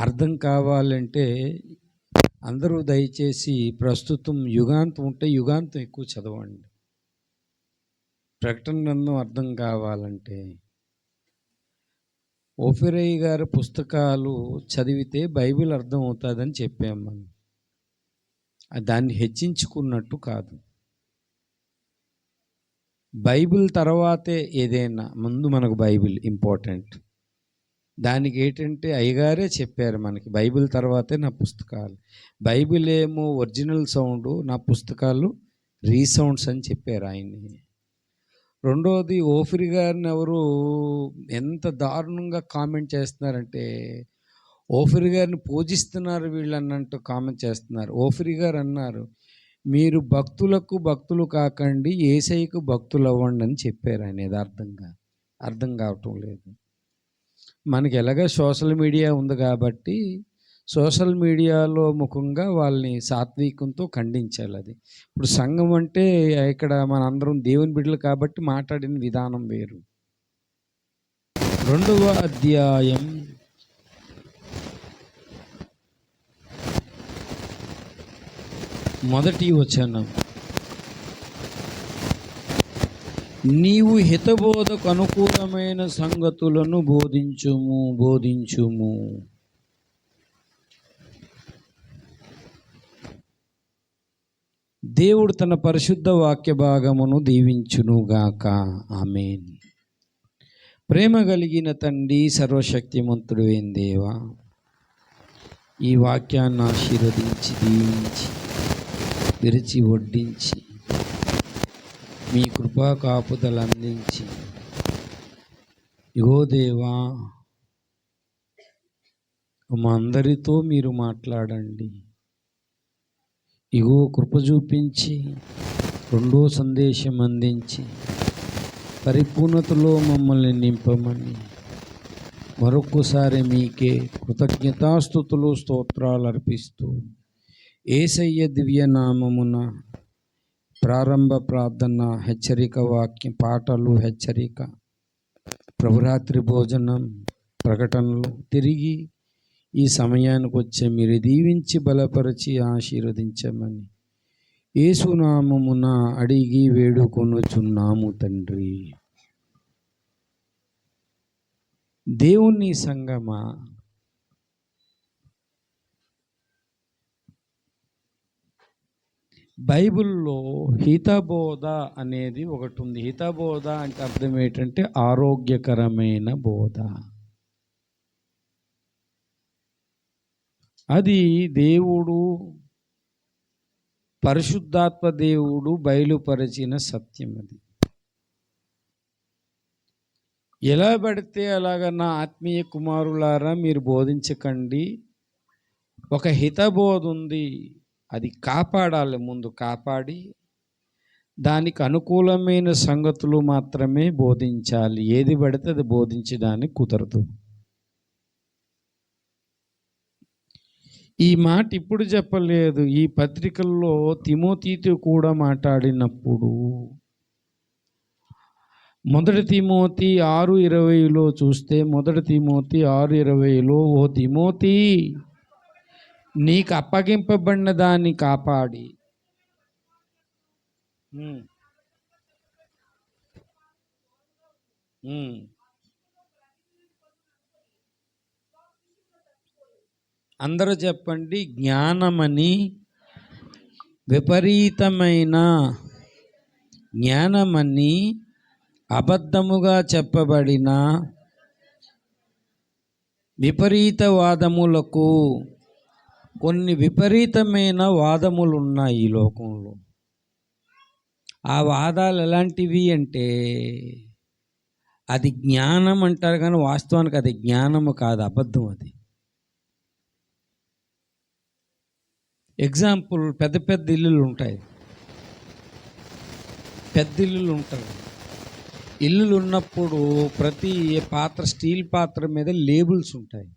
అర్థం కావాలంటే అందరూ దయచేసి ప్రస్తుతం యుగాంతం ఉంటే యుగాంతం ఎక్కువ చదవండి. ప్రకటన గ్రంథం అర్థం కావాలంటే ఓఫిరయ్య గారి పుస్తకాలు చదివితే బైబిల్ అర్థం అవుతుందని చెప్పాము మనం. దాన్ని హెచ్చించుకున్నట్టు కాదు. బైబిల్ తర్వాతే ఏదైనా, ముందు మనకు బైబిల్ ఇంపార్టెంట్. దానికి ఏంటంటే అయ్యగారే చెప్పారు మనకి, బైబిల్ తర్వాతే నా పుస్తకాలు. బైబిల్ ఏమో ఒరిజినల్ సౌండ్, నా పుస్తకాలు రీసౌండ్స్ అని చెప్పారు ఆయన్ని. రెండోది, ఓఫిరి గారిని ఎవరు ఎంత దారుణంగా కామెంట్ చేస్తున్నారంటే, ఓఫిరి గారిని పూజిస్తున్నారు వీళ్ళు అన్నట్టు కామెంట్ చేస్తున్నారు. ఓఫిరి గారు అన్నారు, మీరు భక్తులకు భక్తులు కాకండి, యేసయ్యకు భక్తులు అవ్వండి అని చెప్పారు ఆయన. యథార్థంగా అర్థం కావటం లేదు మనకి. ఎలాగ సోషల్ మీడియా ఉంది కాబట్టి సోషల్ మీడియాలో ముఖంగా వాళ్ళని సాత్వికంతో ఖండించాలి. అది ఇప్పుడు సంఘం అంటే ఇక్కడ మన అందరం దేవుని బిడ్డలు కాబట్టి మాట్లాడిన విధానం వేరు. 2వ అధ్యాయం 1వ వచనం. నీవు హితబోధకు అనుకూలమైన సంగతులను బోధించుము. దేవుడు తన పరిశుద్ధ వాక్య భాగమును దీవించునుగాక. ఆమేన్. ప్రేమ కలిగిన తండ్రి, సర్వశక్తిమంతుడు అయిన దేవా, ఈ వాక్యాన్ని ఆశీర్వదించి దీవించి విరిచి వడ్డించి మీ కృపా కాపుదలు అందించి, ఇగో దేవా మా అందరితో మీరు మాట్లాడండి. ఇగో కృప చూపించి 2వ సందేశం అందించి పరిపూర్ణతలో మమ్మల్ని నింపమని మరొకసారి మీకే కృతజ్ఞతాస్తుతులు స్తోత్రాలు అర్పిస్తూ యేసయ్య దివ్య నామమున ప్రారంభ ప్రార్థన, హెచ్చరిక వాక్యం, పాటలు, హెచ్చరిక, ప్రభురాత్రి భోజనం, ప్రకటనలు, తిరిగి ఈ సమయానికి వచ్చే మీరు దీవించి బలపరిచి ఆశీర్వదించమని యేసు నామమున అడిగి వేడుకొనుచున్నాము తండ్రి. దేవుని సంగమా, బైబిల్లో హితబోధ అనేది ఒకటి ఉంది. హితబోధ అంటే అర్థం ఏంటంటే ఆరోగ్యకరమైన బోధ. అది దేవుడు, పరిశుద్ధాత్మ దేవుడు బయలుపరిచిన సత్యం. అది ఎలా పడితే అలాగా నా ఆత్మీయ కుమారులారా మీరు బోధించకండి. ఒక హితబోధ ఉంది, అది కాపాడాలి. ముందు కాపాడి దానికి అనుకూలమైన సంగతులు మాత్రమే బోధించాలి. ఏది పడితే అది బోధించడానికి కుదరదు. ఈ మాట ఇప్పుడు చెప్పలేదు, ఈ పత్రికల్లో తిమోతితో కూడా మాట్లాడినప్పుడు 1 తిమోతి 6:20లో చూస్తే, 1 తిమోతి 6:20లో, ఓ తిమోతి, నీకు అప్పగింపబడిన దాన్ని కాపాడి అందరూ చెప్పండి, జ్ఞానమని, విపరీతమైన జ్ఞానమని అబద్ధముగా చెప్పబడిన విపరీత వాదములకు, కొన్ని విపరీతమైన వాదములు ఉన్నాయి ఈ లోకంలో. ఆ వాదాలు ఎలాంటివి అంటే, అది జ్ఞానం అంటారు కానీ వాస్తవానికి అది జ్ఞానము కాదు, అబద్ధం. అది ఎగ్జాంపుల్, పెద్ద పెద్ద ఇల్లులు ఉంటాయి, పెద్ద ఇల్లులు ఉంటాయి. ఇల్లులు ఉన్నప్పుడు ప్రతి పాత్ర, స్టీల్ పాత్ర మీద లేబుల్స్ ఉంటాయి.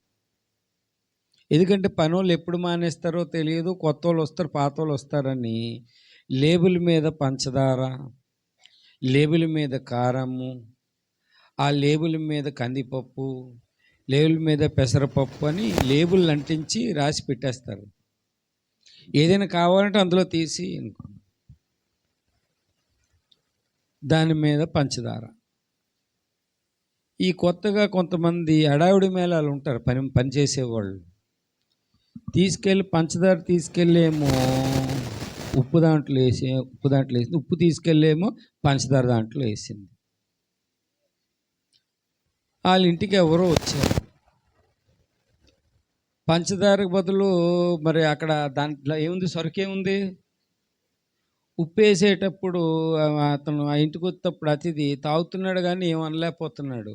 ఎందుకంటే పనోళ్ళు ఎప్పుడు మానేస్తారో తెలియదు, కొత్త వాళ్ళు వస్తారు, పాత వాళ్ళు వస్తారని లేబుల్ మీద పంచదార, లేబుల్ మీద కారము, ఆ లేబుల్ మీద కందిపప్పు, లేబుల్ మీద పెసరపప్పు అని లేబుల్ అంటించి రాసి పెట్టేస్తారు. ఏదైనా కావాలంటే అందులో తీసి దాని మీద పంచదార. ఈ కొత్తగా కొంతమంది అడావిడి మేళాలు ఉంటారు, పని చేసేవాళ్ళు. పంచదార తీసుకెళ్ళేమో ఉప్పు దాంట్లో వేసింది, ఉప్పు తీసుకెళ్ళేమో పంచదార దాంట్లో వేసింది. వాళ్ళ ఇంటికి ఎవరో వచ్చారు. పంచదారకు బదులు మరి అక్కడ దాంట్లో ఏముంది, సరుకేముంది? ఉప్పు వేసేటప్పుడు అతను ఆ ఇంటికి వచ్చేటప్పుడు అతిథి తాగుతున్నాడు కానీ ఏమనలేకపోతున్నాడు.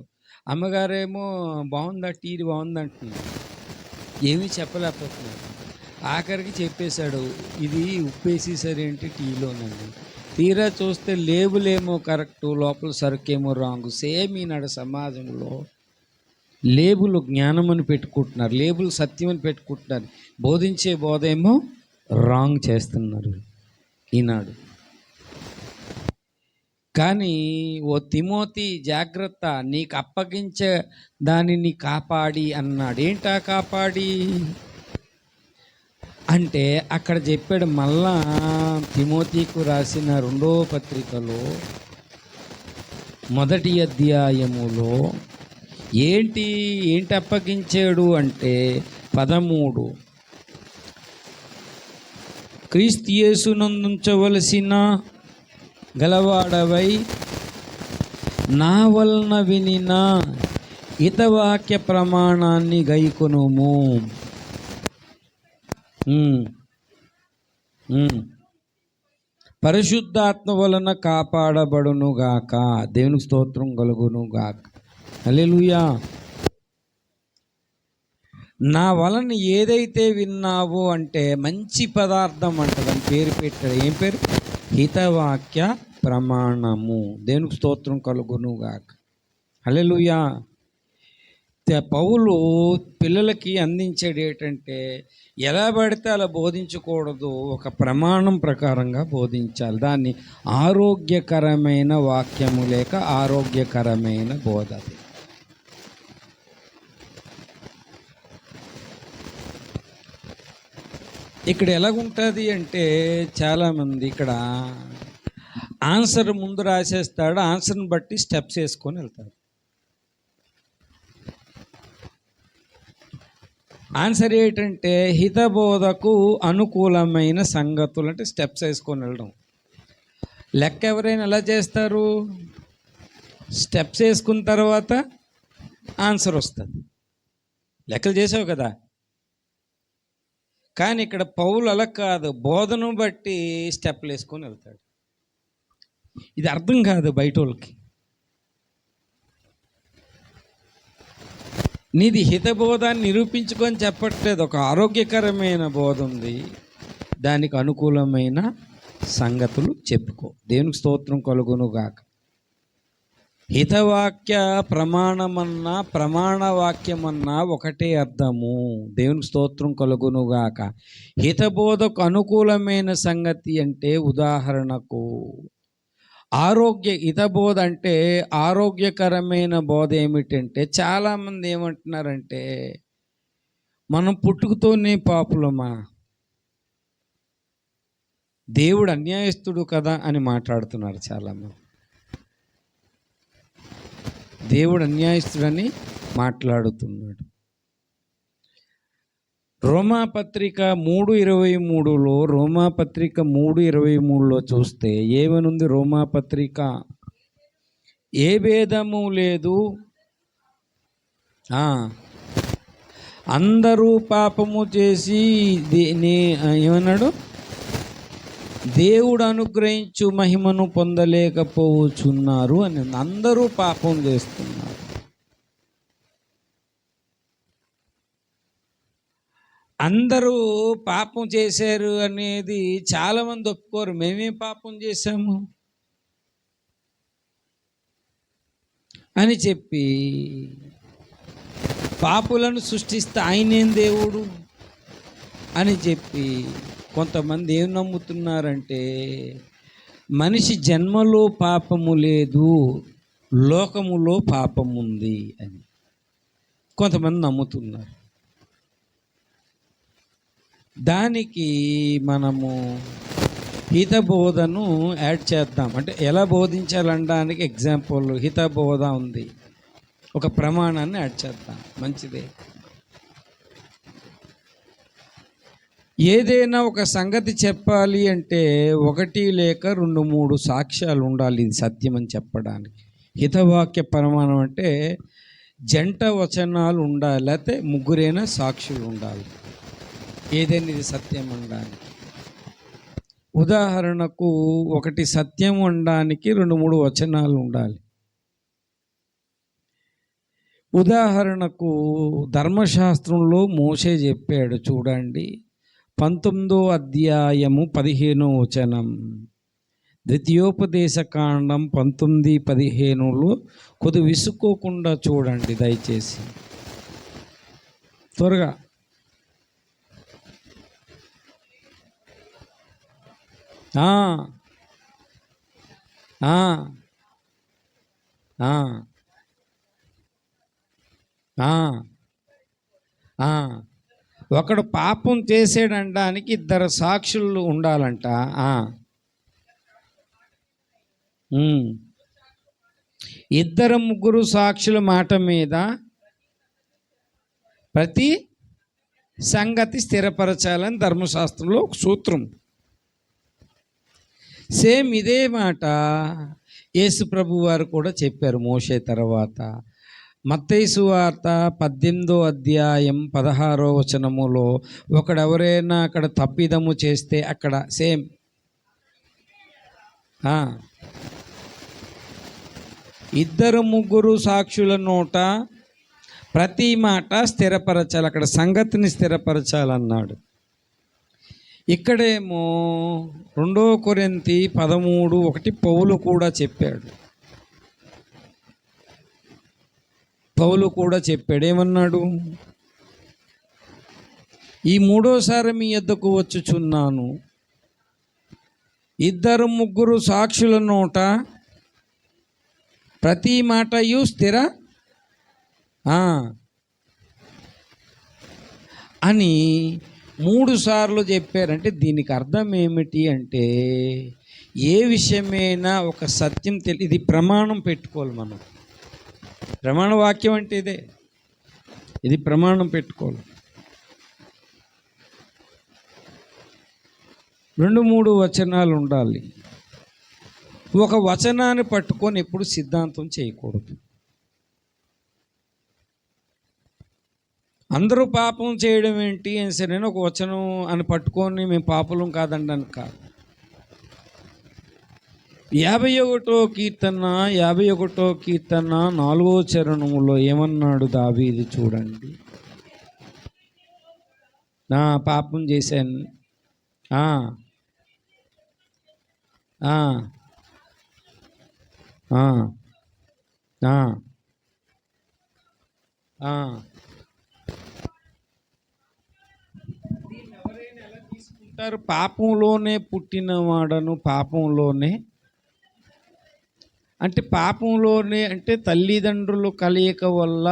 అమ్మగారేమో బాగుందా, టీ బాగుంది అంటున్నాడు, ఏమీ చెప్పలేకపోతున్నాడు. ఆఖరికి చెప్పేశాడు, ఇది ఉప్పు వేసేసరేంటి టీలోనండి. తీరా చూస్తే లేబుల్ ఏమో కరెక్టు, లోపల సరుకేమో రాంగు. సేమ్ ఈనాడు సమాజంలో లేబుల్ జ్ఞానం అని పెట్టుకుంటున్నారు, లేబుల్ సత్యం అని పెట్టుకుంటున్నారు, బోధించే బోధ ఏమో రాంగ్ చేస్తున్నారు ఈనాడు. కానీ ఓ తిమోతి జాగ్రత్త, నీకు అప్పగించే దానిని కాపాడి అన్నాడు. ఏంటా కాపాడి అంటే అక్కడ చెప్పాడు. మళ్ళా తిమోతికు రాసిన 2వ పత్రికలో 1వ అధ్యాయములో ఏంటి అప్పగించాడు అంటే 13, క్రీస్తు యేసునందుంచవలసిన గలవాడవై నా వలన వినిన హితవాక్య ప్రమాణాన్ని గైకొనుము. పరిశుద్ధాత్మ వలన కాపాడబడునుగాక. దేవునికి స్తోత్రం కలుగునుగాక. హల్లెలూయా. నా వలన ఏదైతే విన్నావో అంటే మంచి పదార్థం అంట, దాని పేరు పెట్టాడు. ఏం పేరు? హితవాక్య ప్రమాణము. దేవునికి స్తోత్రం కలుగునుగాక. హల్లెలూయా. పౌలు పిల్లలకి అందించేది ఏంటంటే ఎలా పడితే అలా బోధించకూడదు, ఒక ప్రమాణం ప్రకారంగా బోధించాలి. దాన్ని ఆరోగ్యకరమైన వాక్యము లేక ఆరోగ్యకరమైన బోధ. ఇక్కడ ఎలాగుంటుంది అంటే చాలామంది ఇక్కడ ఆన్సర్ ముందు రాసేస్తాడు, ఆన్సర్ని బట్టి స్టెప్స్ వేసుకొని వెళ్తాడు. ఆన్సర్ ఏంటంటే హితబోధకు అనుకూలమైన సంగతులు, అంటే స్టెప్స్ వేసుకొని వెళ్ళడం. లెక్క ఎవరైనా ఎలా చేస్తారు? స్టెప్స్ వేసుకున్న తర్వాత ఆన్సర్ వస్తుంది. లెక్కలు చేసావు కదా. కానీ ఇక్కడ పౌలు అలా కాదు, బోధను బట్టి స్టెప్లు వేసుకొని వెళ్తాడు. ఇది అర్థం కాదు బయట వాళ్ళకి. నీది హితబోధాన్ని నిరూపించుకొని చెప్పట్లేదు, ఒక ఆరోగ్యకరమైన బోధ ఉంది, దానికి అనుకూలమైన సంగతులు చెప్పుకో. దేవునికి స్తోత్రం కలుగునుగాక. హితవాక్య ప్రమాణమన్నా ప్రమాణవాక్యమన్నా ఒకటే అర్థము. దేవునికి స్తోత్రం కలుగునుగాక. హితబోధకు అనుకూలమైన సంగతి అంటే ఉదాహరణకు హితబోధ అంటే ఆరోగ్యకరమైన బోధ ఏమిటంటే, చాలామంది ఏమంటున్నారంటే మనం పుట్టుకతోనే పాపులమా, దేవుడు అన్యాయస్తుడు కదా అని మాట్లాడుతున్నారు చాలామంది. దేవుడు అన్యాయస్తుడని మాట్లాడుతున్నాడు. రోమాపత్రిక 3:23లో రోమాపత్రిక 3:23లో చూస్తే ఏమనుంది? రోమాపత్రిక, ఏ భేదము లేదు, అందరూ పాపము చేసి ఏమన్నాడు? దేవుడు అనుగ్రహించు మహిమను పొందలేకపోతున్నారు అని. అందరూ పాపం చేస్తున్నారు. అందరూ పాపం చేశారు అనేది చాలామంది ఒప్పుకోరు. మేమేం పాపం చేశాము అని చెప్పి పాపులను సృష్టిస్తే ఆయనేం దేవుడు అని చెప్పి కొంతమంది ఏం నమ్ముతున్నారంటే మనిషి జన్మలో పాపము లేదు, లోకములో పాపం ఉంది అని. కొంతమంది నమ్ముతున్నారు. దానికి మనము హితబోధను యాడ్ చేద్దాం. అంటే ఎలా బోధించాలనడానికి ఎగ్జాంపుల్ హితబోధ ఉంది, ఒక ప్రమాణాన్ని యాడ్ చేద్దాం. మంచిదే. ఏదైనా ఒక సంగతి చెప్పాలి అంటే 1 లేక 2, 3 సాక్ష్యాలు ఉండాలి ఇది సత్యం అని చెప్పడానికి. హితవాక్య ప్రమాణం అంటే జంట వచనాలు ఉండాలి, లేకపోతే ముగ్గురైనా సాక్షులు ఉండాలి ఏదైనా ఇది సత్యం అనడానికి. ఉదాహరణకు ఒకటి సత్యం అనడానికి 2, 3 వచనాలు ఉండాలి. ఉదాహరణకు ధర్మశాస్త్రంలో మోషే చెప్పాడు చూడండి, 19వ అధ్యాయము 15వ వచనం, ద్వితీయోపదేశకాండం 19:15లో కొద్ది విసుక్కోకుండా చూడండి దయచేసి, త్వరగా. ఒకడు పాపం చేసాడనడానికి 2 సాక్షులు ఉండాలంట. 2, 3 సాక్షుల మాట మీద ప్రతి సంగతి స్థిరపరచాలని ధర్మశాస్త్రంలో ఒక సూత్రం. సేమ్ ఇదే మాట యేసు ప్రభు వారు కూడా చెప్పారు మోషే తర్వాత. మత్తయి సువార్త 18వ అధ్యాయం 16వ వచనములో ఒకడెవరైనా అక్కడ తప్పిదము చేస్తే అక్కడ సేమ్ 2, 3 సాక్షుల నోట ప్రతి మాట స్థిరపరచాలి, అక్కడ సంగతిని స్థిరపరచాలన్నాడు. ఇక్కడేమో 2 కొరింథీ 13:1 పౌలు కూడా చెప్పాడు. ఏమన్నాడు? ఈ 3వసారి మీ యొద్దకు వచ్చుచున్నాను, 2, 3 సాక్షుల నోట ప్రతి మాటయు స్థిర అని 3 సార్లు చెప్పారంటే దీనికి అర్థం ఏమిటి అంటే, ఏ విషయమైనా ఒక సత్యం ఇది ప్రమాణం పెట్టుకోవాలి మనం. ప్రమాణ వాక్యం అంటే ఇదే, ఇది ప్రమాణం పెట్టుకోవాలి. 2, 3 వచనాలు ఉండాలి. ఒక వచనాన్ని పట్టుకొని ఎప్పుడు సిద్ధాంతం చేయకూడదు. అందరూ పాపం చేయడం ఏంటి అని సరే ఒక వచనం అని పట్టుకొని మేము పాపలం కాదండి కాదు. 51వ కీర్తన 4వ చరణములో ఏమన్నాడు దావీదు చూడండి, నా పాపం చేశాను, ఎవరైనా ఎలా తీసుకుంటారు? పాపంలోనే పుట్టినవాడను పాపంలోనే అంటే తల్లిదండ్రులు కలయిక వల్ల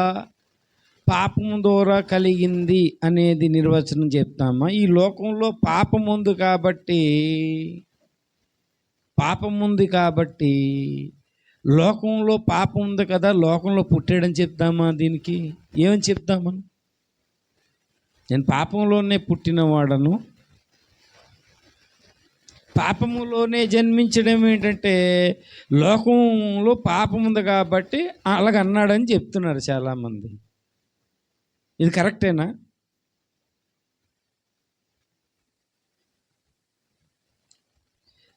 పాపం ద్వారా కలిగింది అనేది నిర్వచనం చెప్తామా? ఈ లోకంలో పాపం ఉంది కాబట్టి లోకంలో పాపం ఉంది కదా, లోకంలో పుట్టాడని చెప్తామా? దీనికి ఏమని చెప్తామని? నేను పాపంలోనే పుట్టినవాడను, పాపములోనే జన్మించడం ఏంటంటే లోకంలో పాపం ఉంది కాబట్టి అలాగ అన్నాడని చెప్తున్నారు చాలామంది. ఇది కరెక్టేనా?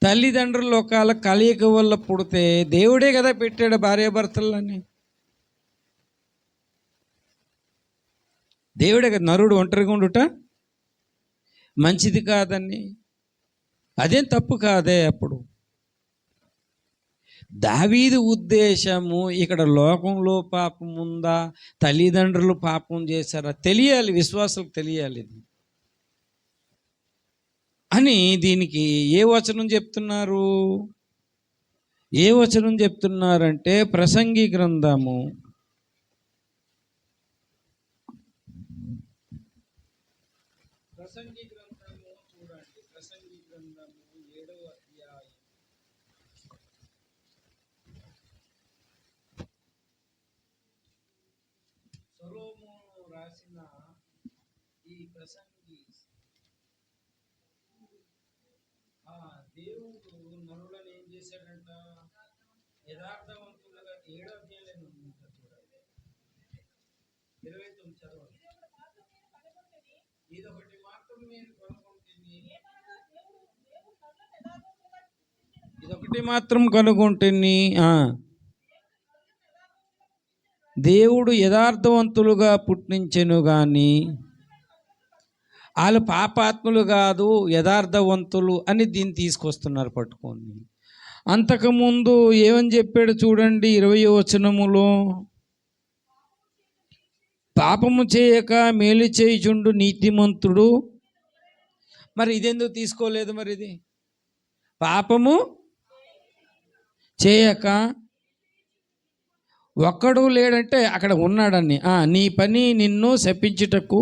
తల్లిదండ్రులు ఒకవేళ కలయిక వల్ల పుడితే దేవుడే కదా పెట్టాడు భార్యాభర్తలని. దేవుడే కదా, నరుడు ఒంటరిగా ఉండుట మంచిది కాదని. అదేం తప్పు కాదే. అప్పుడు దావీదు ఉద్దేశము ఇక్కడ లోకంలో పాపం ఉందా, తల్లిదండ్రులు పాపం చేశారా తెలియాలి, విశ్వాసులకు తెలియాలి అని. దీనికి ఏ వచనం చెప్తున్నారంటే ప్రసంగి గ్రంథము ప్రసంగి గ్రంథము చూడండి, ప్రసంగి గ్రంథము 7వ అధ్యాయం. సొలొమోను రాసిన ఈ ప్రసంగి, దేవుడు నరులను ఏం చేశాడంట? యథార్థవంతులుగా 7వ అధ్యాయం ఉంటుంది చూడండి, 29 చదవండి. ఇదొకటి మాత్రం నేను కనుగొంటుంది, ఇదొకటి మాత్రం కనుగొంటుంది, దేవుడు యథార్థవంతులుగా పుట్టించెను గాని వాళ్ళు పాపాత్ములు కాదు, యథార్థవంతులు అని దీన్ని తీసుకొస్తున్నారు పట్టుకొని. అంతకుముందు ఏమని చెప్పాడు చూడండి, 20వ వచనములో, పాపము చేయక మేలు చేయుచుండు నీతిమంతుడు. మరి ఇదెందుకు తీసుకోలేదు? మరి ఇది పాపము చేయక ఒక్కడు లేడంటే అక్కడ ఉన్నాడని, నీ పని నిన్ను శపించుటకు.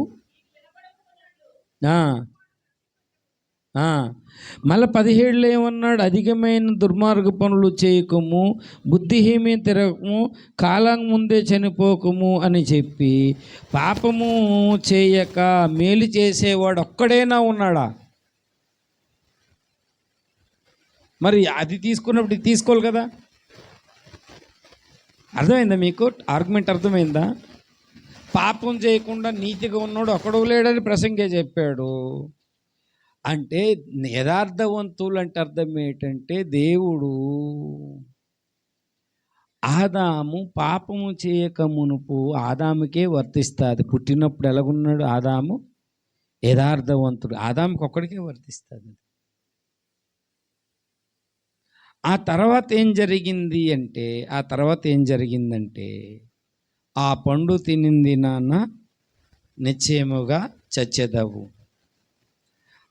మళ్ళీ 17లో ఏమన్నాడు? అధికమైన దుర్మార్గ పనులు చేయకము, బుద్ధిహీమి తిరగము, కాలం ముందే చనిపోకము అని చెప్పి, పాపము చేయక మేలు చేసేవాడు ఒక్కడైనా ఉన్నాడా? మరి అది తీసుకున్నప్పుడు తీసుకోవాలి కదా. అర్థమైందా మీకు? ఆర్గ్యుమెంట్ అర్థమైందా? పాపం చేయకుండా నీతిగా ఉన్నాడు ఒక్కడు లేడని ప్రసంగే చెప్పాడు. అంటే యథార్థవంతులు అంటే అర్థం ఏంటంటే, దేవుడు ఆదాము పాపము చేయక మునుపు ఆదాముకే వర్తిస్తుంది. పుట్టినప్పుడు ఎలాగున్నాడు ఆదాము? యథార్థవంతుడు. ఆదాముకి ఒక్కడికే వర్తిస్తుంది. ఆ తర్వాత ఏం జరిగిందంటే, ఆ పండు తినింది నాన్న నిశ్చయముగా చచ్చెదవు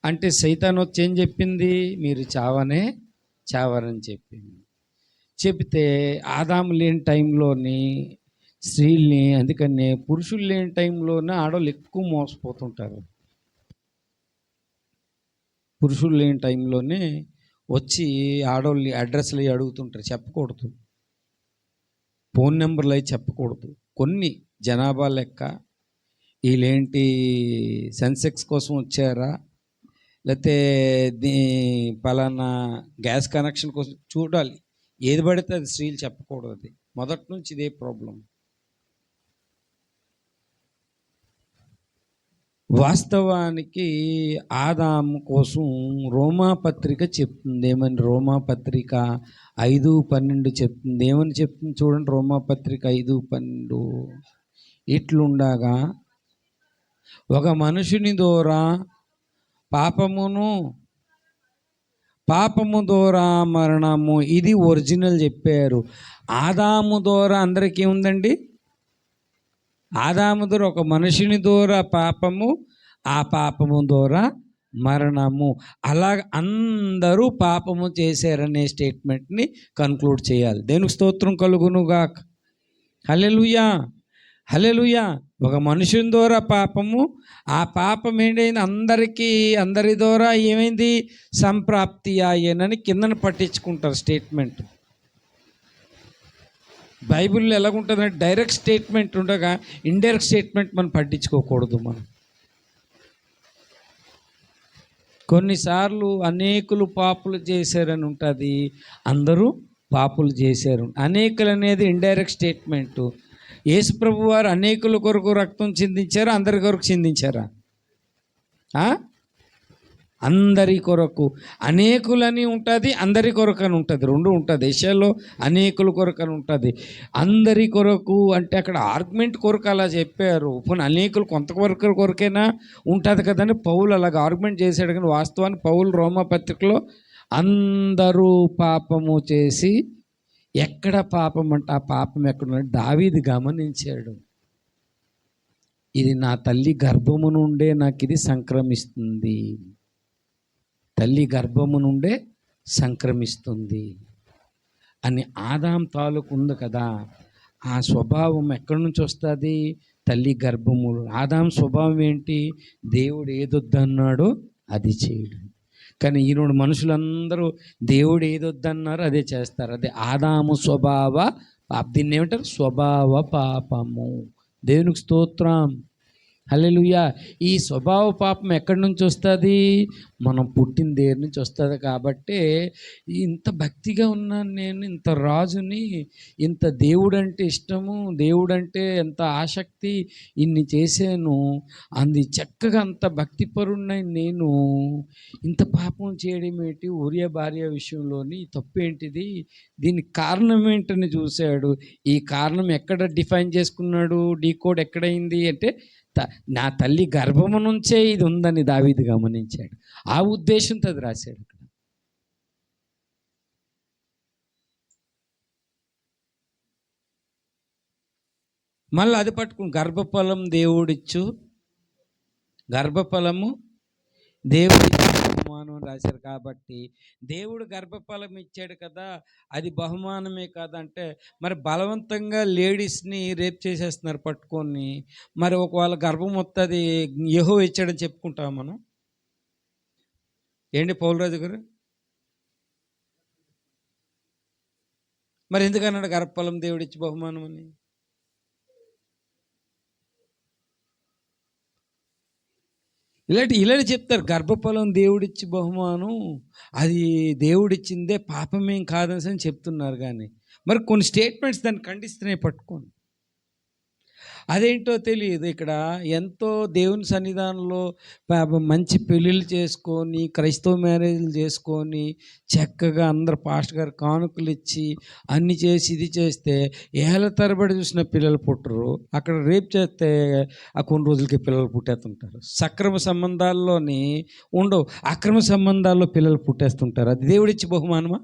అంటే సైతాన్ వచ్చి ఏం చెప్పింది? మీరు చావరని చెప్తే ఆదాము లేని టైంలోని స్త్రీల్ని, అందుకనే పురుషులు లేని టైంలోనే ఆడవాళ్ళు ఎక్కువ మోసపోతుంటారు. పురుషులు లేని టైంలోనే వచ్చి ఆడవాళ్ళు అడ్రస్లు అవి అడుగుతుంటారు. చెప్పకూడదు, ఫోన్ నెంబర్లు అవి చెప్పకూడదు. కొన్ని జనాభా లెక్క, వీళ్ళేంటి సెన్సెక్స్ కోసం వచ్చారా, లేకపోతే పలానా గ్యాస్ కనెక్షన్ కోసం చూడాలి. ఏది పడితే అది స్త్రీలు చెప్పకూడదు. అది మొదటి నుంచి ఇదే ప్రాబ్లం. వాస్తవానికి ఆదాము కోసం రోమాపత్రిక చెప్తుంది. ఏమని? రోమాపత్రిక 5:12 చెప్తుంది. ఏమని చెప్తుంది చూడండి, రోమాపత్రిక 5:12. ఇట్లుండగా ఒక మనుషుని ద్వారా పాపము ద్వారా మరణము, ఇది ఒరిజినల్ చెప్పారు. ఆదాము ద్వారా అందరికీ ఉందండి. ఆదాము ద్వారా ఒక మనుషుని ద్వారా పాపము, ఆ పాపము ద్వారా మరణము. అలాగ అందరూ పాపము చేశారనే స్టేట్మెంట్ని కన్క్లూడ్ చేయాలి. దేవునికి స్తోత్రం కలుగునుగాక. హల్లెలూయా, హల్లెలూయా. ఒక మనుషుని ద్వారా పాపము, ఆ పాపం ఏంటైంది? అందరి ద్వారా ఏమైంది? సంప్రాప్తి అయ్యేనని కిందన పట్టించుకుంటారు స్టేట్మెంట్. బైబిల్లో ఎలాగుంటుందంటే డైరెక్ట్ స్టేట్మెంట్ ఉండగా ఇండైరెక్ట్ స్టేట్మెంట్ మనం పట్టించుకోకూడదు. మనం కొన్నిసార్లు అనేకులు పాపులు చేశారని ఉంటుంది, అందరూ పాపులు చేశారు. అనేకులు అనేది ఇండైరెక్ట్ స్టేట్మెంటు. యేసుప్రభు వారు అనేకుల కొరకు రక్తం చిందించారా, అందరి కొరకు చిందించారా? అందరి కొరకు. అనేకులని ఉంటుంది, అందరి కొరకు అని ఉంటుంది, రెండు ఉంటుంది. యెషయాలో అనేకుల కొరకు అని ఉంటుంది, అందరి కొరకు అంటే అక్కడ ఆర్గ్యుమెంట్ కొరకు అలా చెప్పారు. పోనీ అనేకులు కొంతవరకు కొరకైనా ఉంటుంది కదని పౌలు అలాగ ఆర్గ్యుమెంట్ చేశాడు. కానీ వాస్తవానికి పౌలు రోమాపత్రికలో అందరూ పాపము చేసి, ఎక్కడ పాపం అంటే ఆ పాపం ఎక్కడ దావీదు గమనించాడు. ఇది నా తల్లి గర్భము నుండే నాకు ఇది సంక్రమిస్తుంది, తల్లి గర్భము నుండే సంక్రమిస్తుంది అని. ఆదాం తాలూకు ఉంది కదా, ఆ స్వభావం ఎక్కడి నుంచి వస్తుంది? తల్లి గర్భములు. ఆదాము స్వభావం ఏంటి? దేవుడు ఏదొద్దన్నాడో అది చేయడం. కానీ ఈరోజు మనుషులందరూ దేవుడు ఏదొద్దన్నారో అదే చేస్తారు. అదే ఆదాము స్వభావ పాపం. దీన్ని ఏమంటారు? స్వభావ పాపము. దేవునికి స్తోత్రం, హల్లెలూయా. ఈ స్వభావ పాపం ఎక్కడి నుంచి వస్తుంది? మనం పుట్టిన దగ్గర నుంచి వస్తుంది. కాబట్టి ఇంత భక్తిగా ఉన్నాను నేను, ఇంత రాజుని, ఇంత దేవుడంటే ఇష్టము, దేవుడంటే ఎంత ఆసక్తి, ఇన్ని చేశాను, అంది చక్కగా అంత భక్తిపరుణ్ణి నేను ఇంత పాపం చేయడం ఏంటి? ఊరియా భార్య విషయంలోని తప్పు ఏంటిది? దీనికి కారణం ఏంటని చూశాడు. ఈ కారణం ఎక్కడ డిఫైన్ చేసుకున్నాడు? డీకోడ్ ఎక్కడైంది అంటే నా తల్లి గర్భము నుంచే ఇది ఉందని దావీదు గమనించాడు. ఆ ఉద్దేశంతో అది రాశాడు అక్కడ. మళ్ళీ అది పట్టుకుని గర్భఫలం దేవుడిచ్చు, గర్భఫలము దేవుడి బహుమానం రాశారు. కాబట్టి దేవుడు గర్భఫలం ఇచ్చాడు కదా, అది బహుమానమే కాదంటే మరి బలవంతంగా లేడీస్ని రేప్ చేసేస్తున్నారు పట్టుకొని. మరి ఒకవేళ గర్భం వస్తుంది యెహోవా ఇచ్చాడని చెప్పుకుంటాం మనం ఏంటి పౌలరాజు గారు? మరి ఎందుకన్నాడు గర్భఫలం దేవుడిచ్చి బహుమానం అని? ఇలాంటి చెప్తారు. గర్భఫలం దేవుడిచ్చి బహుమానం, అది దేవుడిచ్చిందే, పాపమేం కాదని చెప్తున్నారు. కానీ మరి కొన్ని స్టేట్మెంట్స్ దాన్ని ఖండిస్తున్నాయి పట్టుకొని. అదేంటో తెలియదు. ఇక్కడ ఎంతో దేవుని సన్నిధానంలో మంచి పెళ్ళిళ్ళు చేసుకొని, క్రైస్తవ మ్యారేజ్లు చేసుకొని, చక్కగా అందరు పాస్టర్ గారు కానుకలు ఇచ్చి అన్ని చేసి ఇది చేస్తే ఏళ్ళ తరబడి చూసిన పిల్లలు పుట్టరు. అక్కడ రేపు చేస్తే ఆ కొన్ని రోజులకి పిల్లలు పుట్టేస్తుంటారు. సక్రమ సంబంధాల్లోని ఉండవు, అక్రమ సంబంధాల్లో పిల్లలు పుట్టేస్తుంటారు. అది దేవుడిచ్చి బహుమానమా?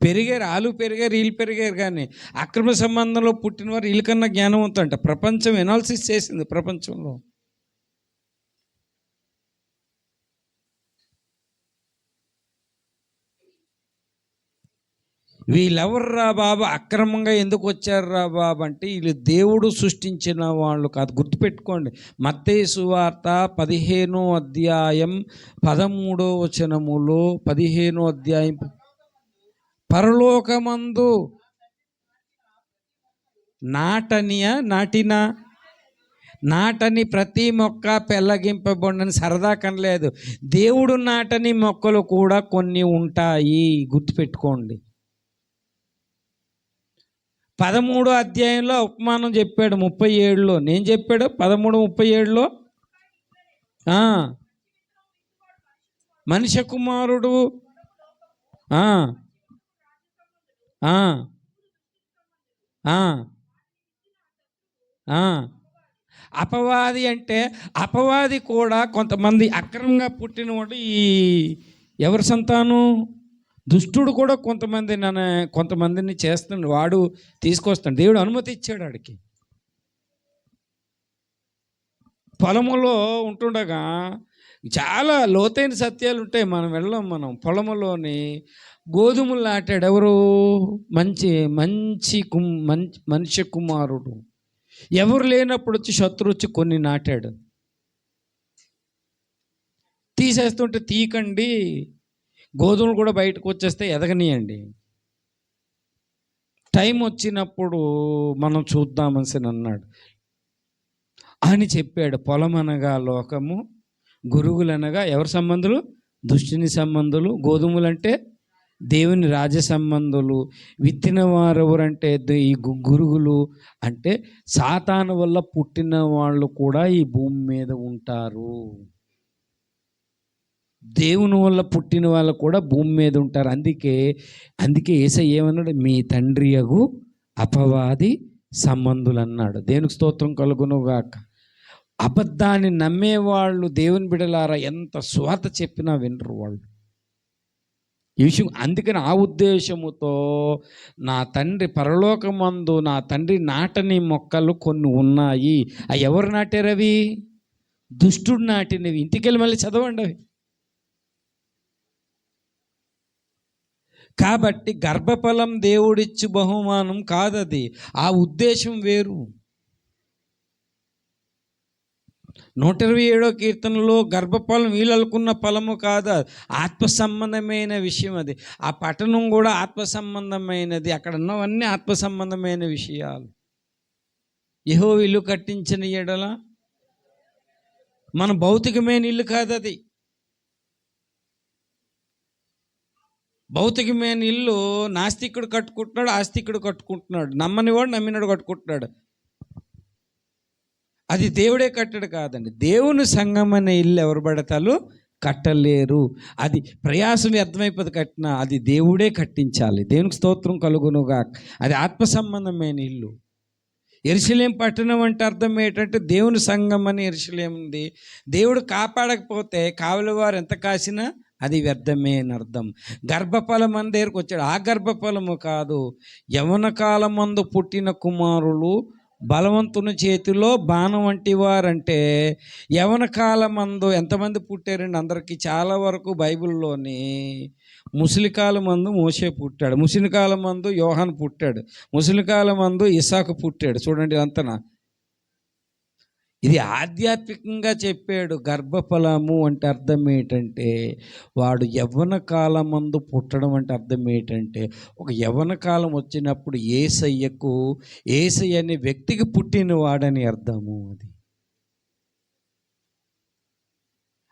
పెరిగారు, ఆలు పెరిగారు, వీళ్ళు పెరిగారు. కానీ అక్రమ సంబంధంలో పుట్టిన వారు వీళ్ళకన్నా జ్ఞానవంతంట. ప్రపంచం ఎనాలిసిస్ చేసింది. ప్రపంచంలో వీళ్ళెవర్రా బాబు, అక్రమంగా ఎందుకు వచ్చారురా బాబు అంటే వీళ్ళు దేవుడు సృష్టించిన వాళ్ళు కాదు. గుర్తుపెట్టుకోండి. మత్తయి సువార్త 15వ అధ్యాయం 13వ వచనములో, 15వ అధ్యాయం, పరలోకమందు నాటని ప్రతి మొక్క పెళ్ళగింపబడినని సరదా కనలేదు. దేవుడు నాటని మొక్కలు కూడా కొన్ని ఉంటాయి. గుర్తుపెట్టుకోండి. 13వ అధ్యాయంలో ఉపమానం చెప్పాడు 37లో. నేను చెప్పాడు 13:37లో మనిషి కుమారుడు అపవాది అంటే, అపవాది కూడా కొంతమంది అక్రమంగా పుట్టినవాడు ఈ ఎవరి సంతానం? దుష్టుడు కూడా కొంతమందిని చేస్తున్నాడు. వాడు తీసుకొస్తాడు. దేవుడు అనుమతి ఇచ్చాడు వాడికి. పొలములో ఉంటుండగా చాలా లోతైన సత్యాలు ఉంటాయి. మనం వెళ్ళాం. మనం పొలములోని గోధుమలు నాటాడు ఎవరు? మనిషి కుమారుడు. ఎవరు లేనప్పుడు వచ్చి శత్రు వచ్చి కొన్ని నాటాడు. తీసేస్తుంటే తీయకండి, గోధుమలు కూడా బయటకు వచ్చేస్తే ఎదగనియండి, టైం వచ్చినప్పుడు మనం చూద్దామని అన్నాడు అని చెప్పాడు. పొలం అనగా లోకము, గురుగులనగా ఎవరి సంబంధులు? దుష్టుని సంబంధులు. గోధుమలంటే దేవుని రాజ్య సంబంధులు. విత్తిన వారు ఎవరంటే ఈ గురుగులు. అంటే సాతాను వల్ల పుట్టిన వాళ్ళు కూడా ఈ భూమి మీద ఉంటారు. దేవుని వల్ల పుట్టిన వాళ్ళు కూడా భూమి మీద ఉంటారు. అందుకే యేసయ్య ఏమన్నాడు? మీ తండ్రి యగు అపవాది సంబంధులు అన్నాడు. దేవునికి స్తోత్రం కలుగునుగాక. అబద్ధాన్ని నమ్మేవాళ్ళు దేవుని బిడ్డలారా ఎంత స్వార్థ చెప్పినా వినరు వాళ్ళు ఈ విషయం. అందుకని ఆ ఉద్దేశముతో నా తండ్రి పరలోకమందు నా తండ్రి నాటని మొక్కలు కొన్ని ఉన్నాయి. అవి ఎవరు నాటారు? అవి దుష్టుడు నాటినవి. ఇంటికెళ్ళి మళ్ళీ చదవండి. అవి కాబట్టి గర్భఫలం దేవుడిచ్చు బహుమానం కాదది, ఆ ఉద్దేశం వేరు. 127వ కీర్తనలో గర్భఫలం వీళ్ళకున్న ఫలము కాదు, ఆత్మ సంబంధమైన విషయం అది. ఆ పట్టణం కూడా ఆత్మ సంబంధమైనది, అక్కడ ఉన్నవన్నీ ఆత్మ సంబంధమైన విషయాలు. యెహోవా ఇల్లు కట్టించిన ఎడల, మన భౌతికమైన ఇల్లు కాదు అది. భౌతికమైన ఇల్లు నాస్తికుడు కట్టుకుంటున్నాడు, ఆస్తికుడు కట్టుకుంటున్నాడు, నమ్మనివాడు నమ్మినాడు కట్టుకుంటున్నాడు. అది దేవుడే కట్టడు కాదండి. దేవుని సంఘం అనే ఇల్లు ఎవరు పడతారు కట్టలేరు. అది ప్రయాసం వ్యర్థమైపోతే కట్టినా అది దేవుడే కట్టించాలి. దేవునికి స్తోత్రం కలుగునుగా. అది ఆత్మ సంబంధమైన ఇల్లు. యెరూషలేం పట్టణం అంటే అర్థం ఏంటంటే దేవుని సంఘం అని యెరూషలేం ఉంది. దేవుడు కాపాడకపోతే కావలివారు ఎంత కాసినా అది వ్యర్థమే అని అర్థం. గర్భఫలం అని దగ్గరకు వచ్చాడు. ఆ గర్భఫలము కాదు, యవ్వన కాలమందు పుట్టిన కుమారులు బలవంతుని చేతిలో బాణం వంటి వారంటే, యవ్వన కాలమందు ఎంతమంది పుట్టారండి? అందరికీ చాలా వరకు బైబిల్లోని ముసలి కాలమందు మోషే పుట్టాడు, ముసలి కాలమందు యోహాను పుట్టాడు, ముసలి కాలమందు ఇస్సాకు పుట్టాడు. చూడండి అంతనా. ఇది ఆధ్యాత్మికంగా చెప్పాడు. గర్భఫలము అంటే అర్థం ఏంటంటే వాడు యవ్వన కాలమందు పుట్టడం అంటే అర్థం ఏంటంటే ఒక యవ్వన కాలం వచ్చినప్పుడు యేసయ్య అనే వ్యక్తికి పుట్టినవాడని అర్థము.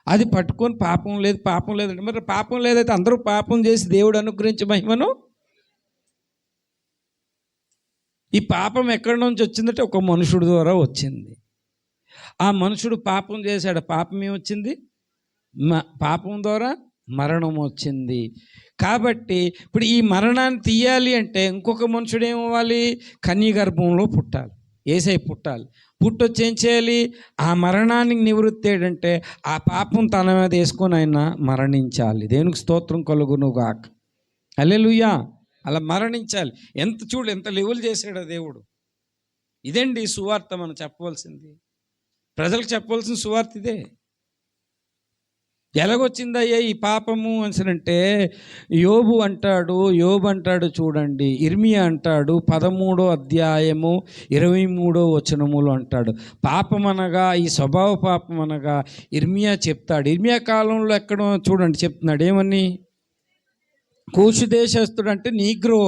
అది పట్టుకొని పాపం లేదంటే మరి పాపం లేదైతే అందరూ పాపం చేసి దేవుడు అనుగ్రహించే మహిమను, ఈ పాపం ఎక్కడి నుంచి వచ్చిందంటే ఒక మనుషుడి ద్వారా వచ్చింది. ఆ మనుషుడు పాపం చేశాడు, పాపం ఏమొచ్చింది? పాపం ద్వారా మరణం వచ్చింది. కాబట్టి ఇప్పుడు ఈ మరణాన్ని తీయాలి అంటే ఇంకొక మనుషుడు ఏమవ్వాలి? కన్య గర్భంలో పుట్టాలి, యేసయ్య పుట్టాలి. పుట్టొచ్చి ఏం చేయాలి? ఆ మరణానికి నివృత్తి ఏంటంటే ఆ పాపం తన మీద వేసుకొని ఆయన మరణించాలి. దేవునికి స్తోత్రం కలుగునుగాక. హల్లెలూయా. అలా మరణించాలి. ఎంత లెవెల్ చేశాడో దేవుడు. ఇదండి సువార్త మనం చెప్పవలసింది, ప్రజలకు చెప్పవలసిన సువార్త ఇదే. ఎలాగొచ్చిందయ్యా ఈ పాపము అంటే యోబు అంటాడు చూడండి, ఇర్మియా అంటాడు 13వ అధ్యాయము 23వ వచనములు అంటాడు, పాపం అనగా ఈ స్వభావ పాపం అనగా ఇర్మియా చెప్తాడు. ఇర్మియా కాలంలో ఎక్కడో చూడండి చెప్తున్నాడు ఏమని? కూషు దేశస్తుడు అంటే నీగ్రో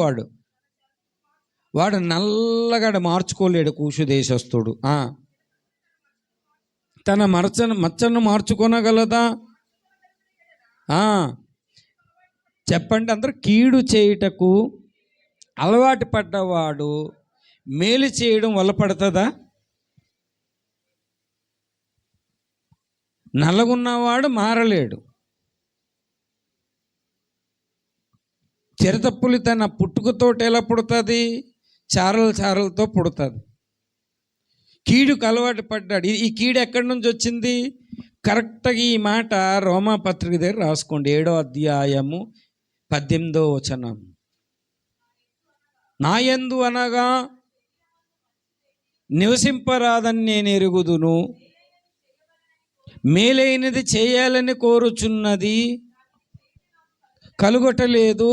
వాడు నల్లగాడు మార్చుకోలేడు. కూషు దేశస్తుడు తన మచ్చను మార్చుకొనగలదా? చెప్పండి అందరూ. కీడు చేయుటకు అలవాటు పడ్డవాడు మేలు చేయడం వల్ల పడుతుందా? నల్లగున్నవాడు మారలేడు. చిరతపులి తన పుట్టుకతోటి ఎలా పుడుతుంది? చారలతో పుడుతుంది. కీడుకు అలవాటు పడ్డాడు. ఈ కీడు ఎక్కడి నుంచి వచ్చింది? కరెక్ట్గా ఈ మాట రోమా పత్రిక దగ్గర రాసుకోండి, 7వ అధ్యాయము 18వ వచనం. నా యందు అనగా నివసింపరాదని నేను ఎరుగుదును, మేలైనది చేయాలని కోరుచున్నది కలుగొట్టలేదు,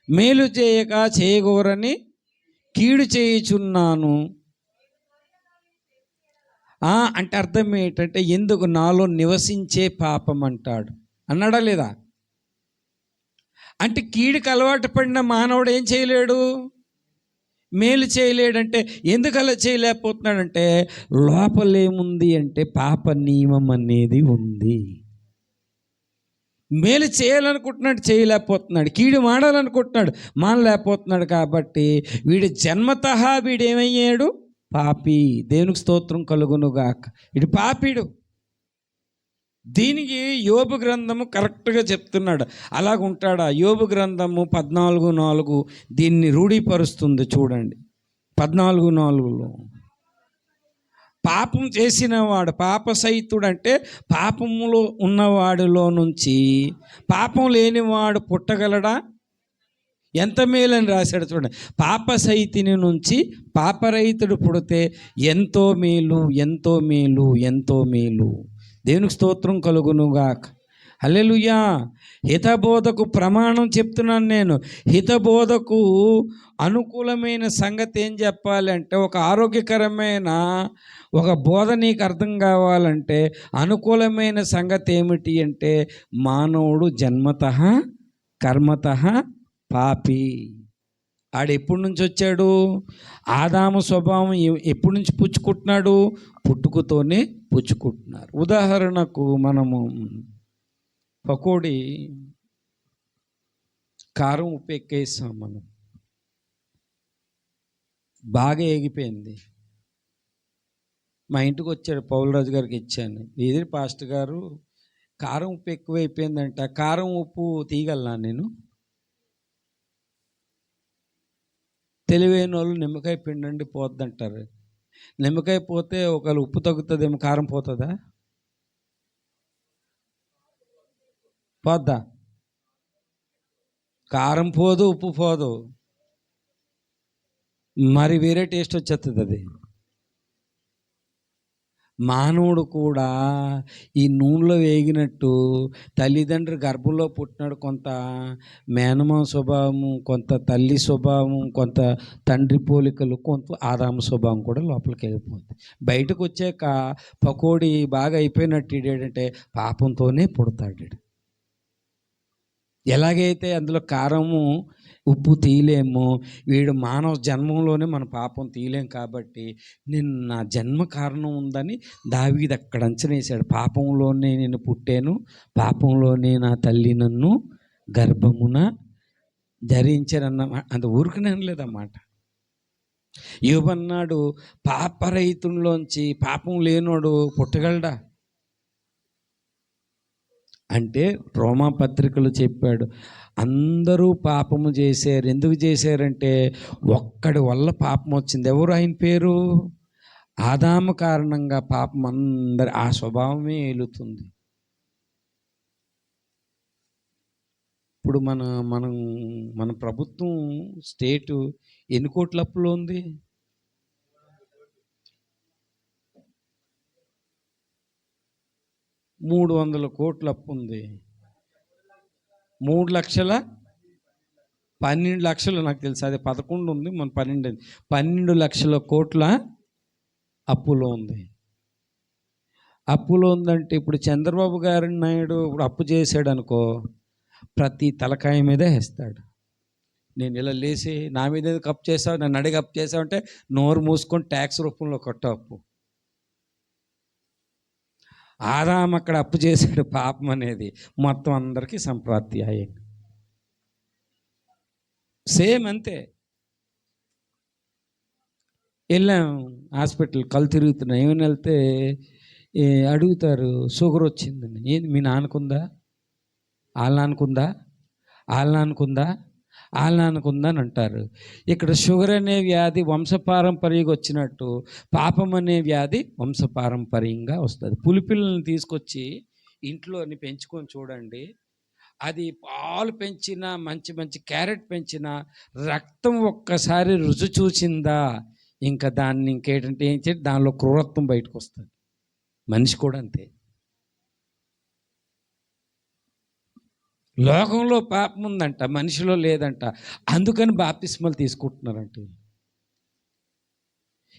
మేలు చేయక చేయగోరని కీడు చేయుచున్నాను. అంటే అర్థం ఏంటంటే ఎందుకు నాలో నివసించే పాపం అన్నాడా లేదా? అంటే కీడుకు అలవాటు పడిన మానవుడు ఏం చేయలేడు? మేలు చేయలేడంటే ఎందుకు అలా చేయలేకపోతున్నాడంటే లోపలేముంది అంటే పాప నియమం అనేది ఉంది. మేలు చేయాలనుకుంటున్నాడు, చేయలేకపోతున్నాడు. కీడు మాడాలనుకుంటున్నాడు, మానలేకపోతున్నాడు. కాబట్టి వీడి జన్మతః వీడేమయ్యాడు? పాపి. దేవునికి స్తోత్రం కలుగునుగాక. ఇటు పాపిడు. దీనికి యోబు గ్రంథము కరెక్ట్గా చెప్తున్నాడు. అలాగుంటాడా? యోబు గ్రంథము 14:4 దీన్ని రూఢీపరుస్తుంది. చూడండి 14:4లో పాపం చేసినవాడు పాపసహితుడు అంటే పాపములో ఉన్నవాడిలో నుంచి పాపం లేనివాడు పుట్టగలడా? ఎంత మేలని రాశాడు చూడండి. పాపసహితుని నుంచి పాపరహితుడు పుడితే ఎంతో మేలు, ఎంతో మేలు, ఎంతో మేలు. దేవునికి స్తోత్రం కలుగునుగాక. హల్లెలూయా. హితబోధకు ప్రమాణం చెప్తున్నాను నేను. హితబోధకు అనుకూలమైన సంగతి ఏం చెప్పాలంటే, ఒక ఆరోగ్యకరమైన ఒక బోధ నీకు అర్థం కావాలంటే అనుకూలమైన సంగతి ఏమిటి అంటే, మానవుడు జన్మతః కర్మతః పాపి. ఆడు ఎప్పటి నుంచి వచ్చాడు? ఆదాము స్వభావం ఎప్పటి నుంచి పుచ్చుకుంటున్నాడు? పుట్టుకతోనే పుచ్చుకుంటున్నారు. ఉదాహరణకు మనము పకోడీ కారం ఉప్పు ఎక్కేసాం, మనం బాగా ఏగిపోయింది. మా ఇంటికి వచ్చాడు, పౌలరాజు గారికి ఇచ్చాను. ఏది పాస్టర్ గారు కారం ఉప్పు ఎక్కువైపోయిందంట. కారం ఉప్పు తీయగలనా నేను? తెలివైన వాళ్ళు నిమ్మకాయ పిండండి పోద్దంటారు. నిమ్మకాయ పోతే ఒకవేళ ఉప్పు తగ్గుతుందేమో, కారం పోతుందా? పోద్దా? కారం పోదు, ఉప్పు పోదు, మరి వేరే టేస్ట్ వచ్చేస్తుంది అది. మానవుడు కూడా ఈ నూనెలో వేగినట్టు తల్లిదండ్రి గర్భంలో పుట్టినాడు. కొంత మేనమామ స్వభావము, కొంత తల్లి స్వభావం, కొంత తండ్రి పోలికలు, కొంత ఆదాము స్వభావం కూడా లోపలికి వెళ్ళిపోతుంది. బయటకు వచ్చాక పకోడీ బాగా అయిపోయినట్టు ఏంటంటే పాపంతోనే పుడతాడు. ఎలాగైతే అందులో కారము ఉప్పు తీయలేమో, వీడు మానవ జన్మంలోనే మన పాపం తీయలేం. కాబట్టి నా జన్మ కారణం ఉందని దావీదు అక్కడ అంచనేశాడు. పాపంలోనే నేను పుట్టాను, పాపంలోనే నా తల్లి నన్ను గర్భమున ధరించారన్న అంత ఊరికనే అనలేదన్నమాట. యోబు అన్నాడు, పాపరహితుల్లోంచి పాపం లేనోడు పుట్టగలడా అంటే, రోమా పత్రికలు చెప్పాడు, అందరూ పాపము చేశారు. ఎందుకు చేశారంటే ఒక్కడి వల్ల పాపం వచ్చింది. ఎవరు? ఆయన పేరు ఆదాము కారణంగా పాపం అందరి ఆ స్వభావమే ఏలుతుంది. ఇప్పుడు మన ప్రభుత్వం స్టేటు ఎన్ని కోట్ల అప్పులో ఉంది? 300 కోట్ల అప్పు ఉంది. 3,12,00,000 నాకు తెలుసు, అది 11 ఉంది, మన 12 లక్షల కోట్ల అప్పులో ఉంది. అప్పులో ఉందంటే ఇప్పుడు చంద్రబాబు గారి నాయుడు ఇప్పుడు అప్పు చేశాడు అనుకో, ప్రతి తలకాయ మీదే వేస్తాడు. నేను ఇలా లేచి నా మీద అప్పు చేసావు, నన్ను అడిగి అప్పు చేసావు అంటే నోరు మూసుకొని ట్యాక్స్ రూపంలో కొట్ట అప్పు. ఆదాము అక్కడ అప్పు చేశాడు, పాపం అనేది మొత్తం అందరికీ సంప్రాప్తి అయ్యింది. సేమ్ అంతే. వెళ్ళాం హాస్పిటల్, కళ్ళు తిరుగుతున్నాం. ఏమైనా వెళ్తే అడుగుతారు, షుగర్ వచ్చిందని. ఏంది మీ నాన్నకుందా? వాళ్ళ నాన్నకుందా? అని అంటారు. ఇక్కడ షుగర్ అనే వ్యాధి వంశపారంపర్యంగా వచ్చినట్టు పాపం అనే వ్యాధి వంశపారంపర్యంగా వస్తుంది. పులిపిల్లల్ని తీసుకొచ్చి ఇంట్లోని పెంచుకొని చూడండి, అది పాలు పెంచిన, మంచి క్యారెట్ పెంచిన, రక్తం ఒక్కసారి రుచి చూసిందా ఇంకా దాన్ని ఇంకేంటంటే ఏం చేయాలి, దానిలో క్రూరత్వం బయటకు వస్తుంది. మనిషి కూడా అంతే. లోకంలో పాపం ఉందంట, మనిషిలో లేదంట. అందుకని బాప్తిస్మాలు తీసుకుంటున్నారంట.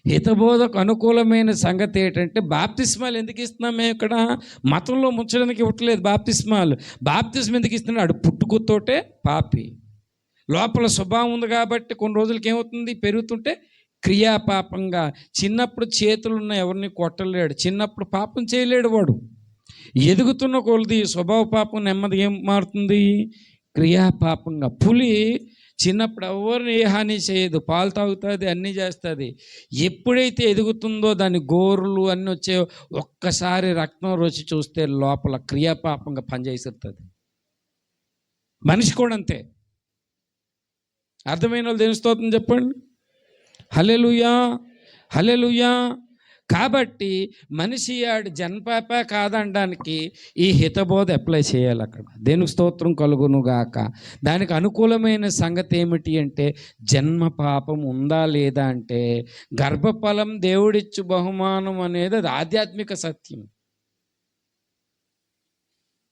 హితబోధకు అనుకూలమైన సంగతి ఏంటంటే, బాప్తిస్మాలు ఎందుకు ఇస్తున్నాం మేము ఇక్కడ? మతంలో ముంచడానికి ఇవ్వట్లేదు బాప్తిస్మాలు. బాప్తిస్మం ఎందుకు ఇస్తున్నాడు? పుట్టుకతోటే పాపి, లోపల స్వభావం ఉంది కాబట్టి కొన్ని రోజులకి ఏమవుతుంది, పెరుగుతుంటే క్రియాపాపంగా. చిన్నప్పుడు చేతులున్న ఎవరిని కొట్టలేడు, చిన్నప్పుడు పాపం చేయలేడు వాడు. ఎదుగుతున్న కొలది స్వభావ పాపం నెమ్మది ఏం మారుతుంది, క్రియాపాపంగా. పులి చిన్నప్పుడు ఎవరిని ఏ హాని చేయదు, పాలు తాగుతుంది, అన్నీ చేస్తుంది. ఎప్పుడైతే ఎదుగుతుందో దాని గోర్లు అన్నీ వచ్చే, ఒక్కసారి రక్తం రుచి చూస్తే లోపల క్రియాపాపంగా పనిచేస్తుంది. మనిషి కూడా అంతే. అర్థమైన వాళ్ళు దేని స్తోత్రం చెప్పండి. హల్లెలూయా. కాబట్టి మనిషి ఆడు జన్మపాప కాదనడానికి ఈ హితబోధ అప్లై చేయాలి అక్కడ. దేనికి స్తోత్రం కలుగును గాక. దానికి అనుకూలమైన సంగతి ఏమిటి అంటే, జన్మ పాపం ఉందా లేదా అంటే, గర్భఫలం దేవుడిచ్చు బహుమానం అనేది అది ఆధ్యాత్మిక సత్యం.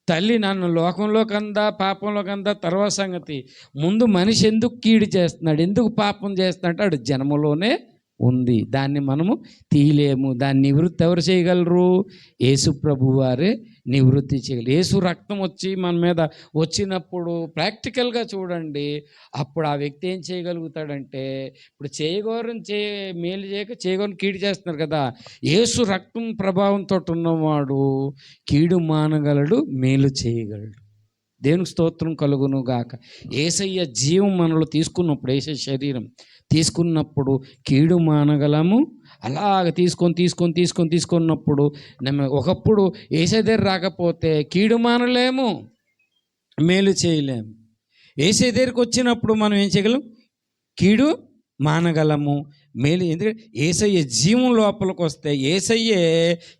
తల్లి నన్ను లోకంలో కందా పాపంలో కందా తర్వాత సంగతి, ముందు మనిషి ఎందుకు కీడు చేస్తున్నాడు, ఎందుకు పాపం చేస్తున్నాడు, అడు జన్మలోనే ఉంది. దాన్ని మనము తీయలేము. దాన్ని నివృత్తి ఎవరు చేయగలరు? యేసు ప్రభు వారే నివృత్తి చేయగలరు. యేసు రక్తం వచ్చి మన మీద వచ్చినప్పుడు ప్రాక్టికల్గా చూడండి, అప్పుడు ఆ వ్యక్తి ఏం చేయగలుగుతాడంటే, ఇప్పుడు మేలు చేయక చేయగోరని కీడు చేస్తున్నారు కదా, యేసు రక్తం ప్రభావంతో ఉన్నవాడు కీడు మానగలడు, మేలు చేయగలడు. దేవునికి స్తోత్రం కలుగును గాక. యేసయ్య జీవం మనలో తీసుకున్నప్పుడు, యేసయ్య శరీరం తీసుకున్నప్పుడు కీడు మానగలము. అలాగ తీసుకున్నప్పుడు ఒకప్పుడు యేసయ్య దగ్గర రాకపోతే కీడు మానలేము, మేలు చేయలేము. యేసయ్య దగ్గరికి వచ్చినప్పుడు మనం ఏం చేయగలం? కీడు మానగలము, మేలు. ఎందుకంటే యేసయ్య జీవం లోపలికి వస్తే, యేసయ్యే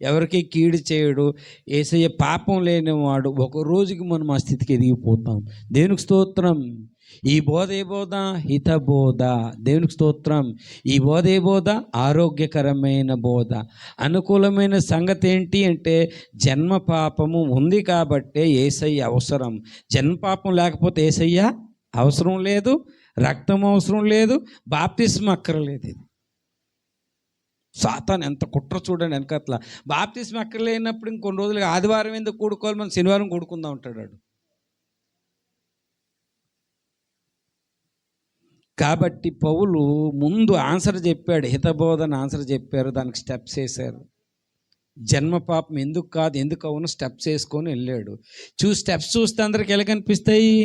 ఎవరికి కీడు చేయడు, యేసయ్య పాపం లేనివాడు. ఒక రోజుకి మనం ఆ స్థితికి ఎదిగిపోతాం. దేవునికి స్తోత్రం. ఈ బోధ ఏ బోధ? హితబోధ. దేవునికి స్తోత్రం. ఈ బోధ ఏ బోధ? ఆరోగ్యకరమైన బోధ. అనుకూలమైన సంగతి ఏంటి అంటే, జన్మ పాపము ఉంది కాబట్టే యేసయ్య అవసరం. జన్మ పాపం లేకపోతే యేసయ్య అవసరం లేదు, రక్తం అవసరం లేదు, బాప్తిస్మ అక్కర్లేదు. ఇది సాతాను ఎంత కుట్ర చూడండి వెనకట్ల. బాప్తిస్మ అక్కర్లేనప్పుడు ఇంకొన్ని రోజులుగా ఆదివారం ఎందుకు కూడుకోవాలి, మనం శనివారం కూడుకుందాం అంటాడు. కాబట్టి పౌలు ముందు ఆన్సర్ చెప్పాడు, హితబోధన ఆన్సర్ చెప్పారు, దానికి స్టెప్స్ వేశారు. జన్మ పాపం ఎందుకు కాదు, ఎందుకు అవును స్టెప్స్ వేసుకొని వెళ్ళాడు. స్టెప్స్ చూస్తే అందరికి ఎలా కనిపిస్తాయి?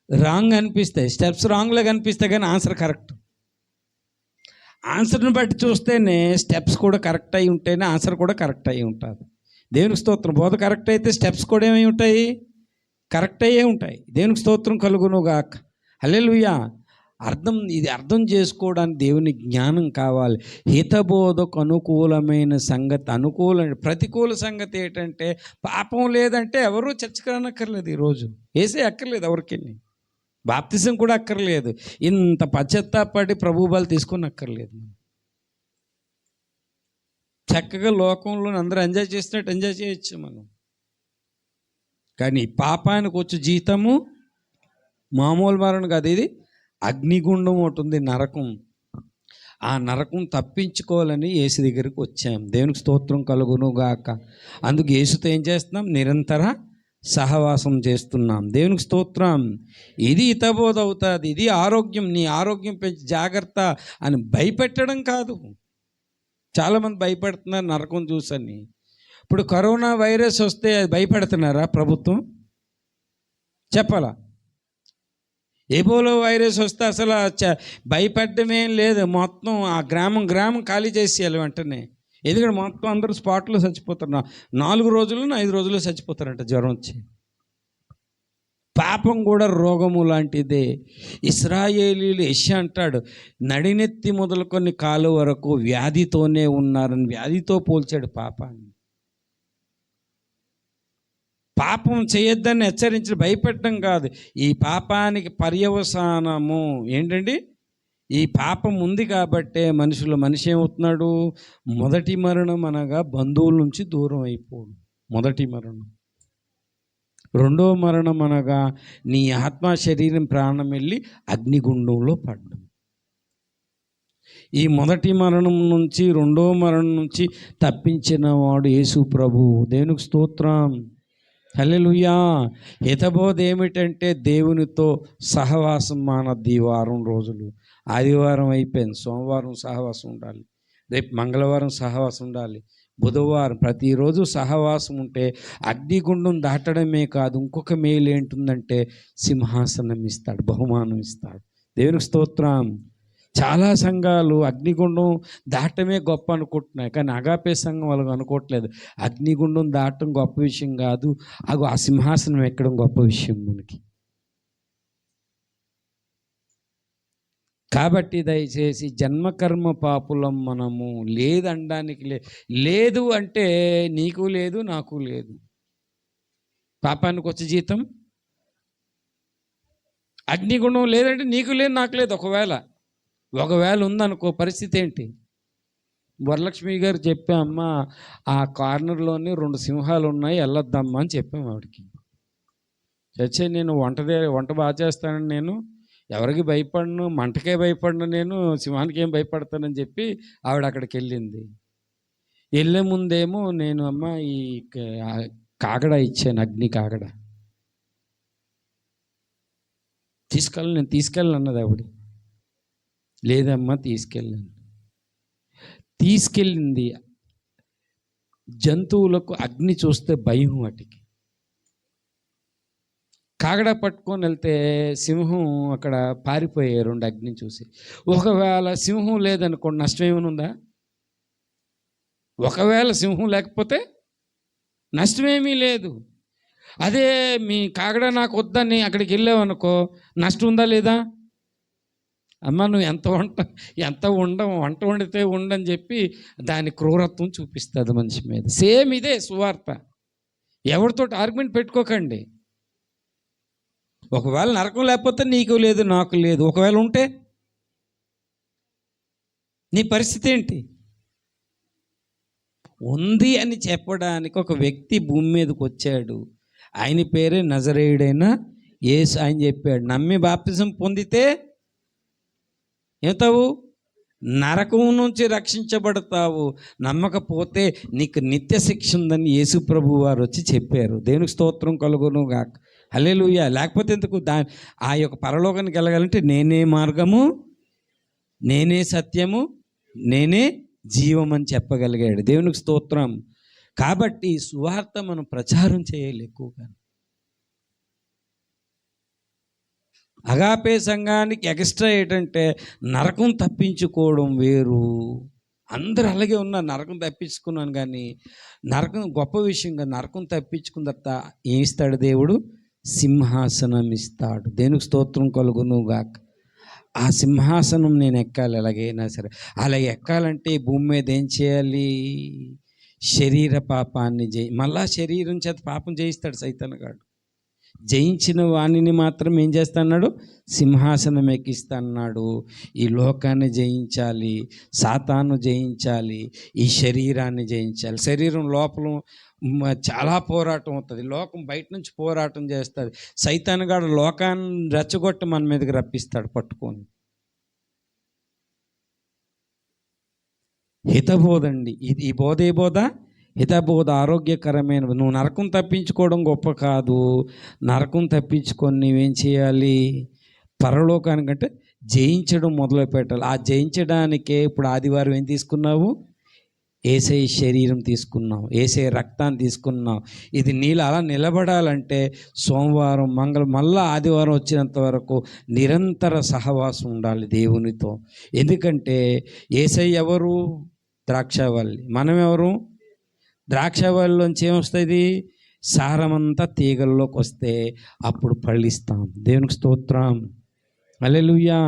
రాంగ్ అనిపిస్తాయి. స్టెప్స్ రాంగ్లో కనిపిస్తాయి, కానీ ఆన్సర్ కరెక్ట్. ఆన్సర్ని బట్టి చూస్తేనే స్టెప్స్ కూడా కరెక్ట్ అయి ఉంటేనే ఆన్సర్ కూడా కరెక్ట్ అయి ఉంటుంది. దేవునికి స్తోత్రం. బోధ కరెక్ట్ అయితే స్టెప్స్ కూడా ఏమై ఉంటాయి? కరెక్ట్ అయ్యే ఉంటాయి. దేవునికి స్తోత్రం కలుగునుగాక. హల్లెలూయా. ఇది అర్థం చేసుకోవడానికి దేవుని జ్ఞానం కావాలి. హితబోధకు అనుకూలమైన సంగతి, ప్రతికూల సంగతి ఏంటంటే, పాపం లేదంటే ఎవరు చర్చకు రానక్కర్లేదు. ఈరోజు ఏసే అక్కర్లేదు, ఎవరికి బాప్తిజం కూడా అక్కర్లేదు. ఇంత పశ్చాత్తాపడి ప్రభు బలి తీసుకొని అక్కర్లేదు. చక్కగా లోకంలో అందరూ ఎంజాయ్ చేసినట్టు ఎంజాయ్ చేయొచ్చు మనం. కానీ పాపానికి వచ్చే జీతము మామూలు మరణం కాదు, ఇది అగ్నిగుండం ఉంటుంది, నరకం. ఆ నరకం తప్పించుకోవాలని యేసు దగ్గరికి వచ్చాం. దేవునికి స్తోత్రం కలుగును గాక. అందుకు యేసుతో ఏం చేస్తున్నాం? నిరంతర సహవాసం చేస్తున్నాం. దేవునికి స్తోత్రం. ఇది హితబోధ అవుతుంది. ఇది ఆరోగ్యం. నీ ఆరోగ్యం పెంచి జాగ్రత్త అని భయపెట్టడం కాదు. చాలామంది భయపెడుతున్నారు నరకం చూసని. ఇప్పుడు కరోనా వైరస్ వస్తే భయపెడుతున్నారా ప్రభుత్వం? చెప్పాలా? ఎబోలా వైరస్ వస్తే అసలు భయపెట్టడమేం లేదు. మొత్తం ఆ గ్రామం ఖాళీ చేసేయాలి వెంటనే. ఎందుకంటే మొత్తం అందరూ స్పాట్లో చచ్చిపోతున్నారు. 4 రోజులు 5 రోజులు చచ్చిపోతారంట జ్వరం వచ్చి. పాపం కూడా రోగము లాంటిదే. ఇశ్రాయేలీయులు యెషయా అంటాడు, నడినెత్తి మొదలుకొని కాలు వరకు వ్యాధితోనే ఉన్నారని. వ్యాధితో పోల్చాడు పాపాన్ని. పాపం చేయొద్దని హెచ్చరించి భయపెట్టడం కాదు. ఈ పాపానికి పర్యవసానము ఏంటండి? ఈ పాపం ఉంది కాబట్టే మనిషి ఏమవుతున్నాడు? మొదటి మరణం అనగా బంధువుల నుంచి దూరం అయిపోవడం మొదటి మరణం. రెండో మరణం అనగా నీ ఆత్మ శరీరం ప్రాణం వెళ్ళి అగ్నిగుండంలో పడడం. ఈ మొదటి మరణం నుంచి రెండో మరణం నుంచి తప్పించిన వాడు యేసు ప్రభువు. దేవునికి స్తోత్రం. హల్లెలూయా. హితబోధ ఏమిటంటే, దేవునితో సహవాసం మానద్ది. వారం రోజులు, ఆదివారం అయిపోయింది, సోమవారం సహవాసం ఉండాలి, రేపు మంగళవారం సహవాసం ఉండాలి, బుధవారం, ప్రతిరోజు సహవాసం ఉంటే అగ్నిగుండం దాటడమే కాదు, ఇంకొక మేలు ఏంటుందంటే సింహాసనం ఇస్తాడు, బహుమానం ఇస్తాడు. దేవునికి స్తోత్రం. చాలా సంఘాలు అగ్నిగుండం దాటమే గొప్ప అనుకుంటున్నాయి, కానీ అగాపే సంఘం వాళ్ళకు అనుకోవట్లేదు. అగ్నిగుండం దాటడం గొప్ప విషయం కాదు, ఆ సింహాసనం ఎక్కడం గొప్ప విషయం మనకి. కాబట్టి దయచేసి జన్మకర్మ పాపులం మనము. లేదనడానికి లేదు అంటే నీకు లేదు, నాకు లేదు. పాపానికి వచ్చే జీతం అగ్నిగుండం. లేదంటే నీకు లేదు, నాకు లేదు. ఒకవేళ ఉందనుకో, పరిస్థితి ఏంటి? వరలక్ష్మి గారు చెప్పామ్మా, ఆ కార్నర్లోని 2 సింహాలు ఉన్నాయి, వెళ్ళొద్దమ్మా అని చెప్పాము ఆవిడకి. చచ్చే నేను వంట బాగా చేస్తానని, నేను ఎవరికి భయపడను, మంటకే భయపడను, నేను సింహానికి ఏం భయపడతానని చెప్పి ఆవిడ అక్కడికి వెళ్ళింది. వెళ్ళే ముందేమో నేను అమ్మ ఈ కాగడ ఇచ్చాను, అగ్ని కాగడ నేను తీసుకెళ్ళను అన్నది ఆవిడ. లేదమ్మా తీసుకెళ్ళాను. తీసుకెళ్ళింది. జంతువులకు అగ్ని చూస్తే భయం వాటికి. కాగడ పట్టుకొని వెళ్తే సింహం అక్కడ పారిపోయాయి 2 అగ్ని చూసి. ఒకవేళ సింహం లేదనుకోండి, నష్టం ఏమైనా ఉందా? ఒకవేళ సింహం లేకపోతే నష్టమేమీ లేదు. అదే మీ కాగడ నాకు వద్దని అక్కడికి వెళ్ళావనుకో, నష్టం ఉందా లేదా? అమ్మ నువ్వు ఎంత వంట వండితే ఉండని చెప్పి దాని క్రూరత్వం చూపిస్తుంది మనిషి మీద. సేమ్ ఇదే సువార్త. ఎవరితో ఆర్గ్యుమెంట్ పెట్టుకోకండి. ఒకవేళ నరకం లేకపోతే నీకు లేదు, నాకు లేదు. ఒకవేళ ఉంటే నీ పరిస్థితి ఏంటి? ఉంది అని చెప్పడానికి ఒక వ్యక్తి భూమి మీదకి వచ్చాడు. ఆయన పేరే నజరేయుడైన యేసు. ఆయన చెప్పాడు, నమ్మి బాప్తిజం పొందితే ఏమవుతావు? నరకం నుంచి రక్షించబడతావు. నమ్మకపోతే నీకు నిత్య శిక్ష ఉందని యేసు ప్రభు వారు వచ్చి చెప్పారు. దేవునికి స్తోత్రం కలుగును గాక. హల్లెలూయా. లేకపోతే ఎందుకు? ఆ యొక్క పరలోకానికి వెళ్ళగాలంటే నేనే మార్గము, నేనే సత్యము, నేనే జీవం అని చెప్పగలిగాడు. దేవునికి స్తోత్రం. కాబట్టి సువార్త మనం ప్రచారం చేయాలి ఎక్కువగా. అగాపే సంఘానికి ఎక్స్ట్రా ఏంటంటే నరకం తప్పించుకోవడం వేరు. అందరూ అలాగే ఉన్నారు, నరకం తప్పించుకున్నాను కానీ నరకం గొప్ప విషయంగా. నరకం తప్పించుకున్న తర్వాత ఏం ఇస్తాడు దేవుడు? సింహాసనం ఇస్తాడు. దేవునికి స్తోత్రం కలుగును గాక. ఆ సింహాసనం నేను ఎక్కాలి ఎలాగైనా సరే. అలా ఎక్కాలంటే భూమి మీద ఏం చేయాలి? శరీర పాపాన్ని మళ్ళా శరీరం చేత పాపం జయిస్తాడు సైతానుగాడు. జయించిన వాణిని మాత్రం ఏం చేస్తాడు? సింహాసనం ఎక్కిస్తాడు. ఈ లోకాన్ని జయించాలి, సాతాను జయించాలి, ఈ శరీరాన్ని జయించాలి. శరీరం లోపల చాలా పోరాటం అవుతుంది. లోకం బయట నుంచి పోరాటం చేస్తుంది. సైతానుగాడు లోకాన్ని రెచ్చగొట్టి మన మీదకి రప్పిస్తాడు పట్టుకొని. హితబోధండి ఇది. ఈ బోధ ఏ బోధ? హితబోధ, ఆరోగ్యకరమైన. నువ్వు నరకం తప్పించుకోవడం గొప్ప కాదు. నరకం తప్పించుకొని నువ్వేం చేయాలి? పరలోకానికంటే జయించడం మొదలు పెట్టాలి. ఆ జయించడానికే ఇప్పుడు ఆదివారం ఏం తీసుకున్నావు? ఏసై శరీరం తీసుకున్నావు, ఏసై రక్తాన్ని తీసుకున్నావు. ఇది నీళ్ళు అలా నిలబడాలంటే సోమవారం, మళ్ళీ ఆదివారం వచ్చినంత వరకు నిరంతర సహవాసం ఉండాలి దేవునితో. ఎందుకంటే ఏసై ఎవరు? ద్రాక్షావల్లి. మనం ఎవరు? ద్రాక్షావల్లిలోంచి ఏమొస్తుంది? సారమంతా తీగల్లోకి వస్తే అప్పుడు ఫలిస్తాం. దేవునికి స్తోత్రం. హల్లెలూయా.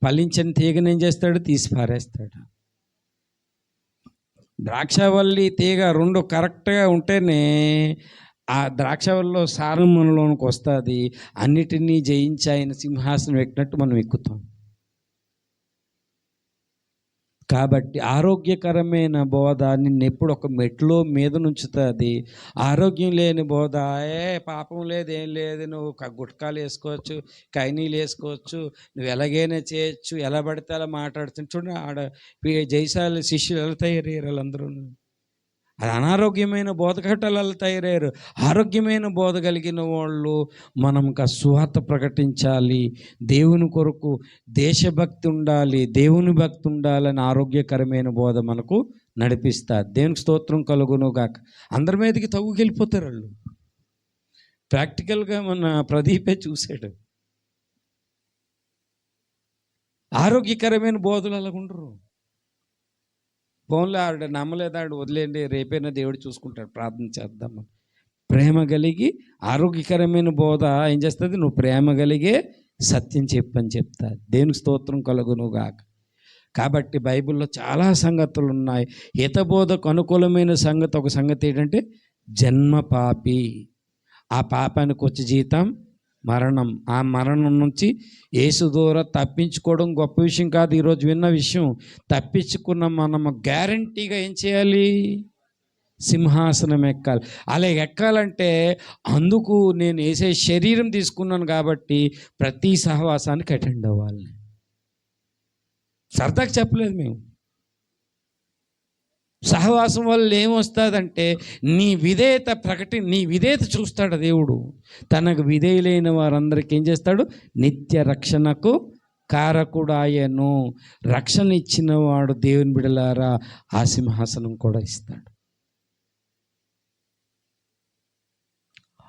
ఫలించని తీగని ఏం చేస్తాడు? తీసి పారేస్తాడు. ద్రాక్షావల్లి తీగ 2 కరెక్ట్గా ఉంటేనే ఆ ద్రాక్షవల్లిలో సారం మనలోనికి వస్తుంది. అన్నిటినీ జయించి ఆయన సింహాసనం ఎక్కినట్టు మనం ఎక్కుతాం. కాబట్టి ఆరోగ్యకరమైన బోధ నిన్నెప్పుడు ఒక మెట్లో మీద నుంచుతుంది. ఆరోగ్యం లేని బోధ, పాపం లేదు, ఏం లేదు, నువ్వు గుట్కాలు వేసుకోవచ్చు, కైనీలు వేసుకోవచ్చు, నువ్వు ఎలాగైనా చేయొచ్చు, ఎలా పడితే అలా మాట్లాడుతుంది. చూడండి ఆడ జైశాలి శిష్యులు ఎలా తయారయ్యారు వాళ్ళందరూ. అది అనారోగ్యమైన బోధ కట్టాలు తయారయ్యారు. ఆరోగ్యమైన బోధ కలిగిన వాళ్ళు మనం సువార్త ప్రకటించాలి. దేవుని కొరకు దేశభక్తి ఉండాలి, దేవుని భక్తి ఉండాలని ఆరోగ్యకరమైన బోధ మనకు నడిపిస్తారు. దేవునికి స్తోత్రం కలుగును గాక. అందరి మీదకి తగ్గుకెళ్ళిపోతారు వాళ్ళు. ప్రాక్టికల్గా మన ప్రదీపే చూశాడు. ఆరోగ్యకరమైన బోధలు అలాగ ఉండరు. ఫోన్లో ఆవిడ నమ్మలేదు, ఆవిడ వదిలేండి, రేపైనా దేవుడు చూసుకుంటాడు, ప్రార్థన చేద్దామని. ప్రేమ కలిగి ఆరోగ్యకరమైన బోధ ఏం చేస్తుంది? నువ్వు ప్రేమ కలిగే సత్యం చెప్పని చెప్తా. దేవునికి స్తోత్రం కలుగును గాక. కాబట్టి బైబిల్లో చాలా సంగతులు ఉన్నాయి. హితబోధకు అనుకూలమైన సంగతి, ఒక సంగతి ఏంటంటే జన్మ పాపి. ఆ పాపానికి వచ్చే జీతం మరణం. ఆ మరణం నుంచి యేసు ద్వారా తప్పించుకోవడం గొప్ప విషయం కాదు. ఈరోజు విన్న విషయం, తప్పించుకున్న మనము గ్యారంటీగా ఏం చేయాలి? సింహాసనం ఎక్కాలి. అలా ఎక్కాలంటే అందుకు నేను యేసయ్య శరీరం తీసుకున్నాను కాబట్టి ప్రతి సహవాసానికి అటెండ్ అవ్వాలి. సరదాగా చెప్పలేదు మేము. సహవాసం వల్ల ఏమొస్తుందంటే నీ విధేయత చూస్తాడు దేవుడు. తనకు విధేయులైన వారందరికీ ఏం చేస్తాడు? నిత్య రక్షణకు కారకుడాయను. రక్షణ ఇచ్చిన వాడు దేవుని బిడ్డలారా ఆ సింహాసనం కూడా ఇస్తాడు.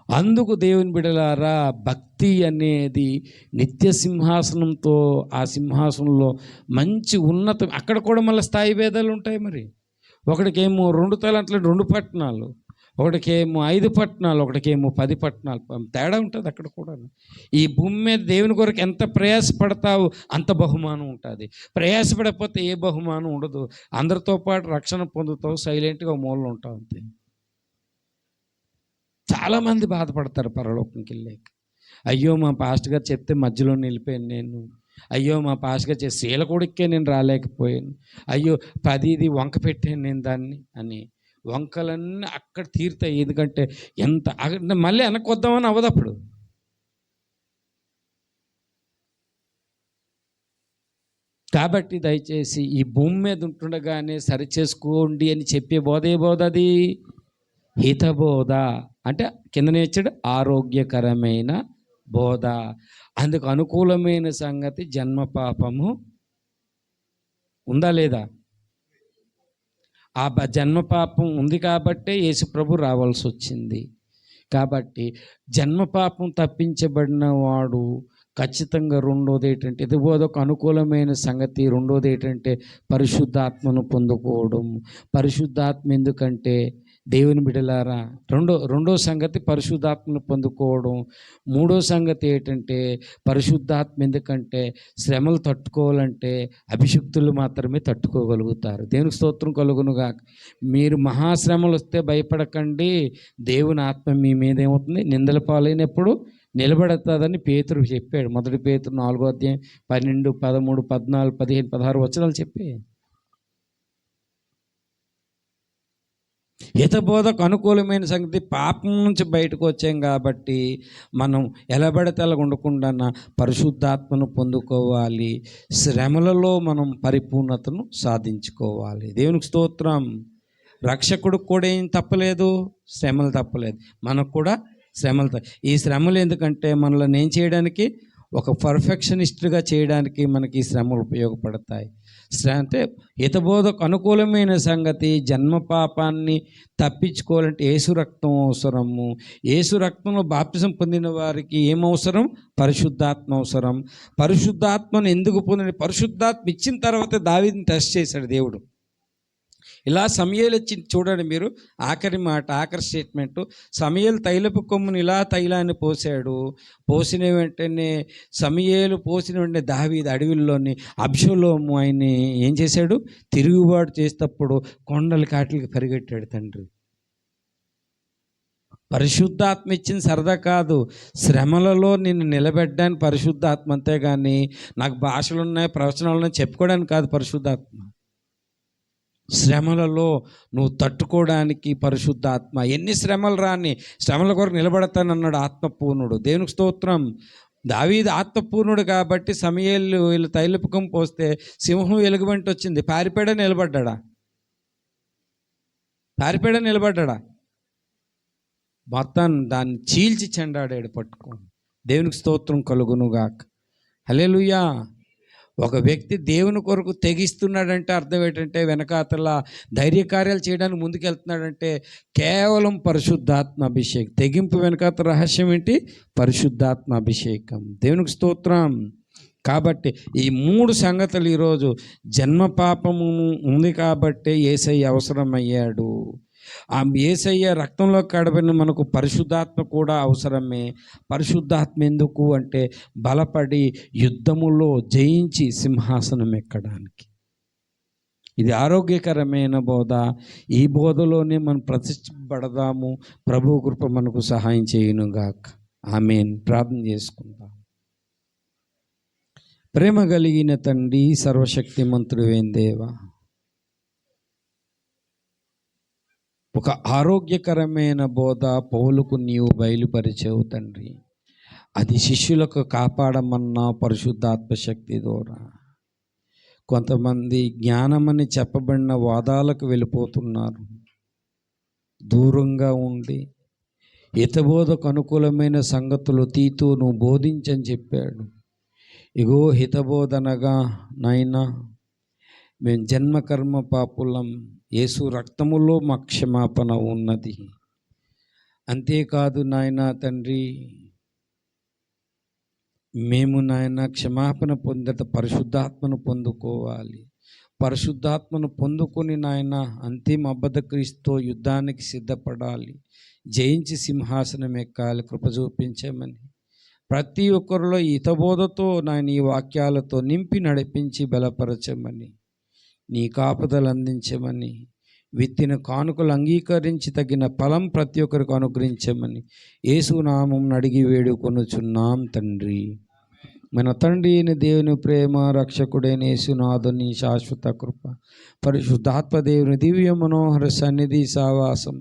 అందుకు దేవుని బిడ్డలారా భక్తి అనేది నిత్య సింహాసనంతో, ఆ సింహాసనంలో మంచి ఉన్నతం. అక్కడ కూడా మళ్ళీ స్థాయి భేదాలు ఉంటాయి. మరి ఒకటికేమో 2 తలాంతులు 2 పట్టణాలు, ఒకటికేమో 5 పట్టణాలు, ఒకటికేమో 10 పట్టణాలు. తేడా ఉంటుంది అక్కడ కూడా. ఈ భూమి మీద దేవుని కొరకు ఎంత ప్రయాసపడతావు అంత బహుమానం ఉంటుంది. ప్రయాసపడకపోతే ఏ బహుమానం ఉండదు. అందరితో పాటు రక్షణ పొందుతావు, సైలెంట్గా మూలలో ఉంటావు అంతే. చాలామంది బాధపడతారు పరలోకంకి వెళ్ళాక. అయ్యో మా పాస్టర్ గారు చెప్తే మధ్యలో నిలిపాను నేను, అయ్యో మా పాస్టర్ గారు చేసి శీలకొడికే నేను రాలేకపోయాను, అయ్యో 10 వంక పెట్టాను నేను దాన్ని అని. వంకలన్నీ అక్కడ తీరుతాయి. ఎందుకంటే ఎంత మళ్ళీ వెనక్కొద్దామని అవ్వదు అప్పుడు. కాబట్టి దయచేసి ఈ భూమి మీద ఉంటుండగానే సరి చేసుకోండి అని చెప్పే బోధ ఏ బోధ? అది హితబోధ. అంటే కిందనే ఇచ్చాడు ఆరోగ్యకరమైన బోధ. అందుకు అనుకూలమైన సంగతి జన్మ పాపము ఉందా లేదా? ఆ జన్మ పాపం ఉంది కాబట్టే యేసు ప్రభు రావాల్సి వచ్చింది. కాబట్టి జన్మ పాపం తప్పించబడిన వాడు ఖచ్చితంగా రెండోది ఏంటంటే, ఇది ఒక అనుకూలమైన సంగతి. రెండోది ఏంటంటే పరిశుద్ధాత్మను పొందుకోవడం. పరిశుద్ధాత్మ ఎందుకంటే దేవుని బిడ్డలారా రెండో సంగతి పరిశుద్ధాత్మను పొందుకోవడం. మూడో సంగతి ఏంటంటే పరిశుద్ధాత్మ ఎందుకంటే శ్రమలు తట్టుకోవాలంటే అభిషిక్తులు మాత్రమే తట్టుకోగలుగుతారు. దేవునికి స్తోత్రం కలుగునుగా. మీరు మహాశ్రమలు వస్తే భయపడకండి, దేవుని ఆత్మ మీ మీద ఏమవుతుంది? నిందల పాలైనప్పుడు నిలబడతాదని పేతురు చెప్పాడు. 1 పేతురు 4వ అధ్యాయం 12, 13, 14, 15, 16 వచనాలు చెప్పి. హితబోధకు అనుకూలమైన సంగతి పాపం నుంచి బయటకు వచ్చాం కాబట్టి మనం ఎలా పడితే అలా ఉండకుండా పరిశుద్ధాత్మను పొందుకోవాలి. శ్రమలలో మనం పరిపూర్ణతను సాధించుకోవాలి. దేవునికి స్తోత్రం. రక్షకుడికి కూడా ఏం తప్పలేదు, శ్రమలు తప్పలేదు. మనకు కూడా శ్రమలు. ఈ శ్రమలు ఎందుకంటే మనల్ని ఏం చేయడానికి? ఒక పర్ఫెక్షనిస్ట్గా చేయడానికి మనకి ఈ శ్రమలు ఉపయోగపడతాయి. అంటే హితబోధకు అనుకూలమైన సంగతి జన్మ పాపాన్ని తప్పించుకోవాలంటే యేసు రక్తం అవసరము. యేసు రక్తంలో బాప్తిజం పొందిన వారికి ఏమవసరం? పరిశుద్ధాత్మ అవసరం. పరిశుద్ధాత్మను ఎందుకు పొందిన? పరిశుద్ధాత్మ ఇచ్చిన తర్వాత దావీదుని టెస్ట్ చేశాడు దేవుడు. ఇలా సమూయేలు వచ్చి చూడండి మీరు, ఆఖరి మాట, ఆఖరి స్టేట్మెంటు. సమూయేలు తైలపు కొమ్ముని ఇలా తైలాన్ని పోసాడు. పోసిన వెంటనే సమూయేలు పోసిన వెంటనే దావీదు అడవిలోని అబ్షలోము ఆయన్ని ఏం చేశాడు? తిరుగుబాటు చేసేటప్పుడు కొండల కాటికి పరిగెట్టాడు తండ్రి. పరిశుద్ధాత్మ ఇచ్చింది సరదా కాదు, శ్రమలలో నిన్ను నిలబెట్టడానికి పరిశుద్ధాత్మ. అంతేగాని నాకు భాషలు ఉన్నాయి, ప్రవచనాలు ఉన్నాయి చెప్పుకోవడానికి కాదు పరిశుద్ధాత్మ. శ్రమలలో నువ్వు తట్టుకోవడానికి పరిశుద్ధాత్మ. ఎన్ని శ్రమలు రాని శ్రమల కొరకు నిలబడతానన్నాడు ఆత్మపూర్ణుడు. దేవునికి స్తోత్రం. దావీదు ఆత్మపూర్ణుడు కాబట్టి సమూయేలు వీళ్ళు తైలపుకం పోస్తే సింహం ఎలుగుబంటి వచ్చింది, పారిపోయాడా నిలబడ్డా? మొత్తం దాన్ని చీల్చి చెండాడాడు పట్టుకో. దేవునికి స్తోత్రం కలుగునుగాక. హల్లెలూయా. ఒక వ్యక్తి దేవుని కొరకు తెగిస్తున్నాడంటే అర్థం ఏంటంటే వెనకాతల ధైర్యకార్యాలు చేయడానికి ముందుకెళ్తున్నాడంటే కేవలం పరిశుద్ధాత్మ అభిషేకం. తెగింపు వెనకాతల రహస్యం ఏంటి? పరిశుద్ధాత్మ అభిషేకం. దేవునికి స్తోత్రం. కాబట్టి ఈ 3 సంగతులు ఈరోజు జన్మ పాపము ఉంది కాబట్టి యేసయ్య అవసరమయ్యాడు. ఆ యేసయ్య రక్తంలో కడబడిన మనకు పరిశుద్ధాత్మ కూడా అవసరమే. పరిశుద్ధాత్మ ఎందుకు అంటే బలపడి యుద్ధములో జయించి సింహాసనం ఎక్కడానికి. ఇది ఆరోగ్యకరమైన బోధ. ఈ బోధలోనే మనం ప్రతిష్టపడదాము. ప్రభు కృప మనకు సహాయం చేయునుగాక. ఆమేన్. ప్రార్థన చేసుకుందాం. ప్రేమ కలిగిన తండ్రి, సర్వశక్తిమంతుడైన దేవా, ఒక ఆరోగ్యకరమైన బోధ పౌలుకు నీవు బయలుపరిచావు తండ్రి. అది శిష్యులకు కాపాడమన్న పరిశుద్ధాత్మ శక్తి ద్వారా. కొంతమంది జ్ఞానమని చెప్పబడిన వాదాలకు వెళ్ళిపోతున్నారు. దూరంగా ఉండి హితబోధకు అనుకూలమైన సంగతులు తీతూ నువ్వు బోధించని చెప్పాడు. ఇగో హితబోధనగా నాయనా, మేము జన్మకర్మ పాపులం, యేసు రక్తములో మా క్షమాపణ ఉన్నది. అంతేకాదు నాయనా తండ్రి, మేము నాయన క్షమాపణ పొందట పరిశుద్ధాత్మను పొందుకోవాలి. పరిశుద్ధాత్మను పొందుకొని నాయన అంతిమ అబద్ధ క్రీస్తుతో యుద్ధానికి సిద్ధపడాలి. జయించి సింహాసనం ఎక్కాలి. కృప చూపించమని ప్రతి ఒక్కరిలో హితబోధతో నాయన ఈ వాక్యాలతో నింపి నడిపించి బలపరచమని, నీ కాపుదలు అందించమని, విత్తిన కానుకలు అంగీకరించి తగిన ఫలం ప్రతి ఒక్కరికి అనుగ్రహించమని యేసు నామం అడిగి వేడుకొనుచున్నాం తండ్రి. మన తండ్రి అయిన దేవుని ప్రేమ, రక్షకుడైన యేసునాథుని శాశ్వత కృప, పరిశుద్ధాత్మ దేవుని దివ్య మనోహర సన్నిధి సావాసం,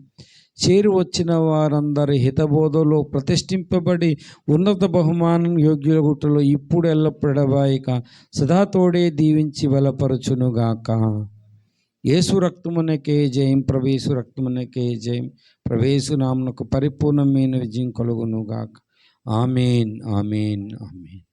చేరి వచ్చిన వారందరి హితబోధలో ప్రతిష్ఠింపబడి ఉన్నత బహుమానం యోగ్యుల గుట్టలో ఇప్పుడు ఎల్లప్పుడబాయిక సదా తోడే దీవించి బలపరచునుగాక. యేసు రక్తమునకే జయం, ప్రవేశు రక్తమునకే జయం, ప్రవేశు నామనకు పరిపూర్ణమైన విజయం కలుగునుగాక. ఆమేన్, ఆమేన్, ఆమేన్.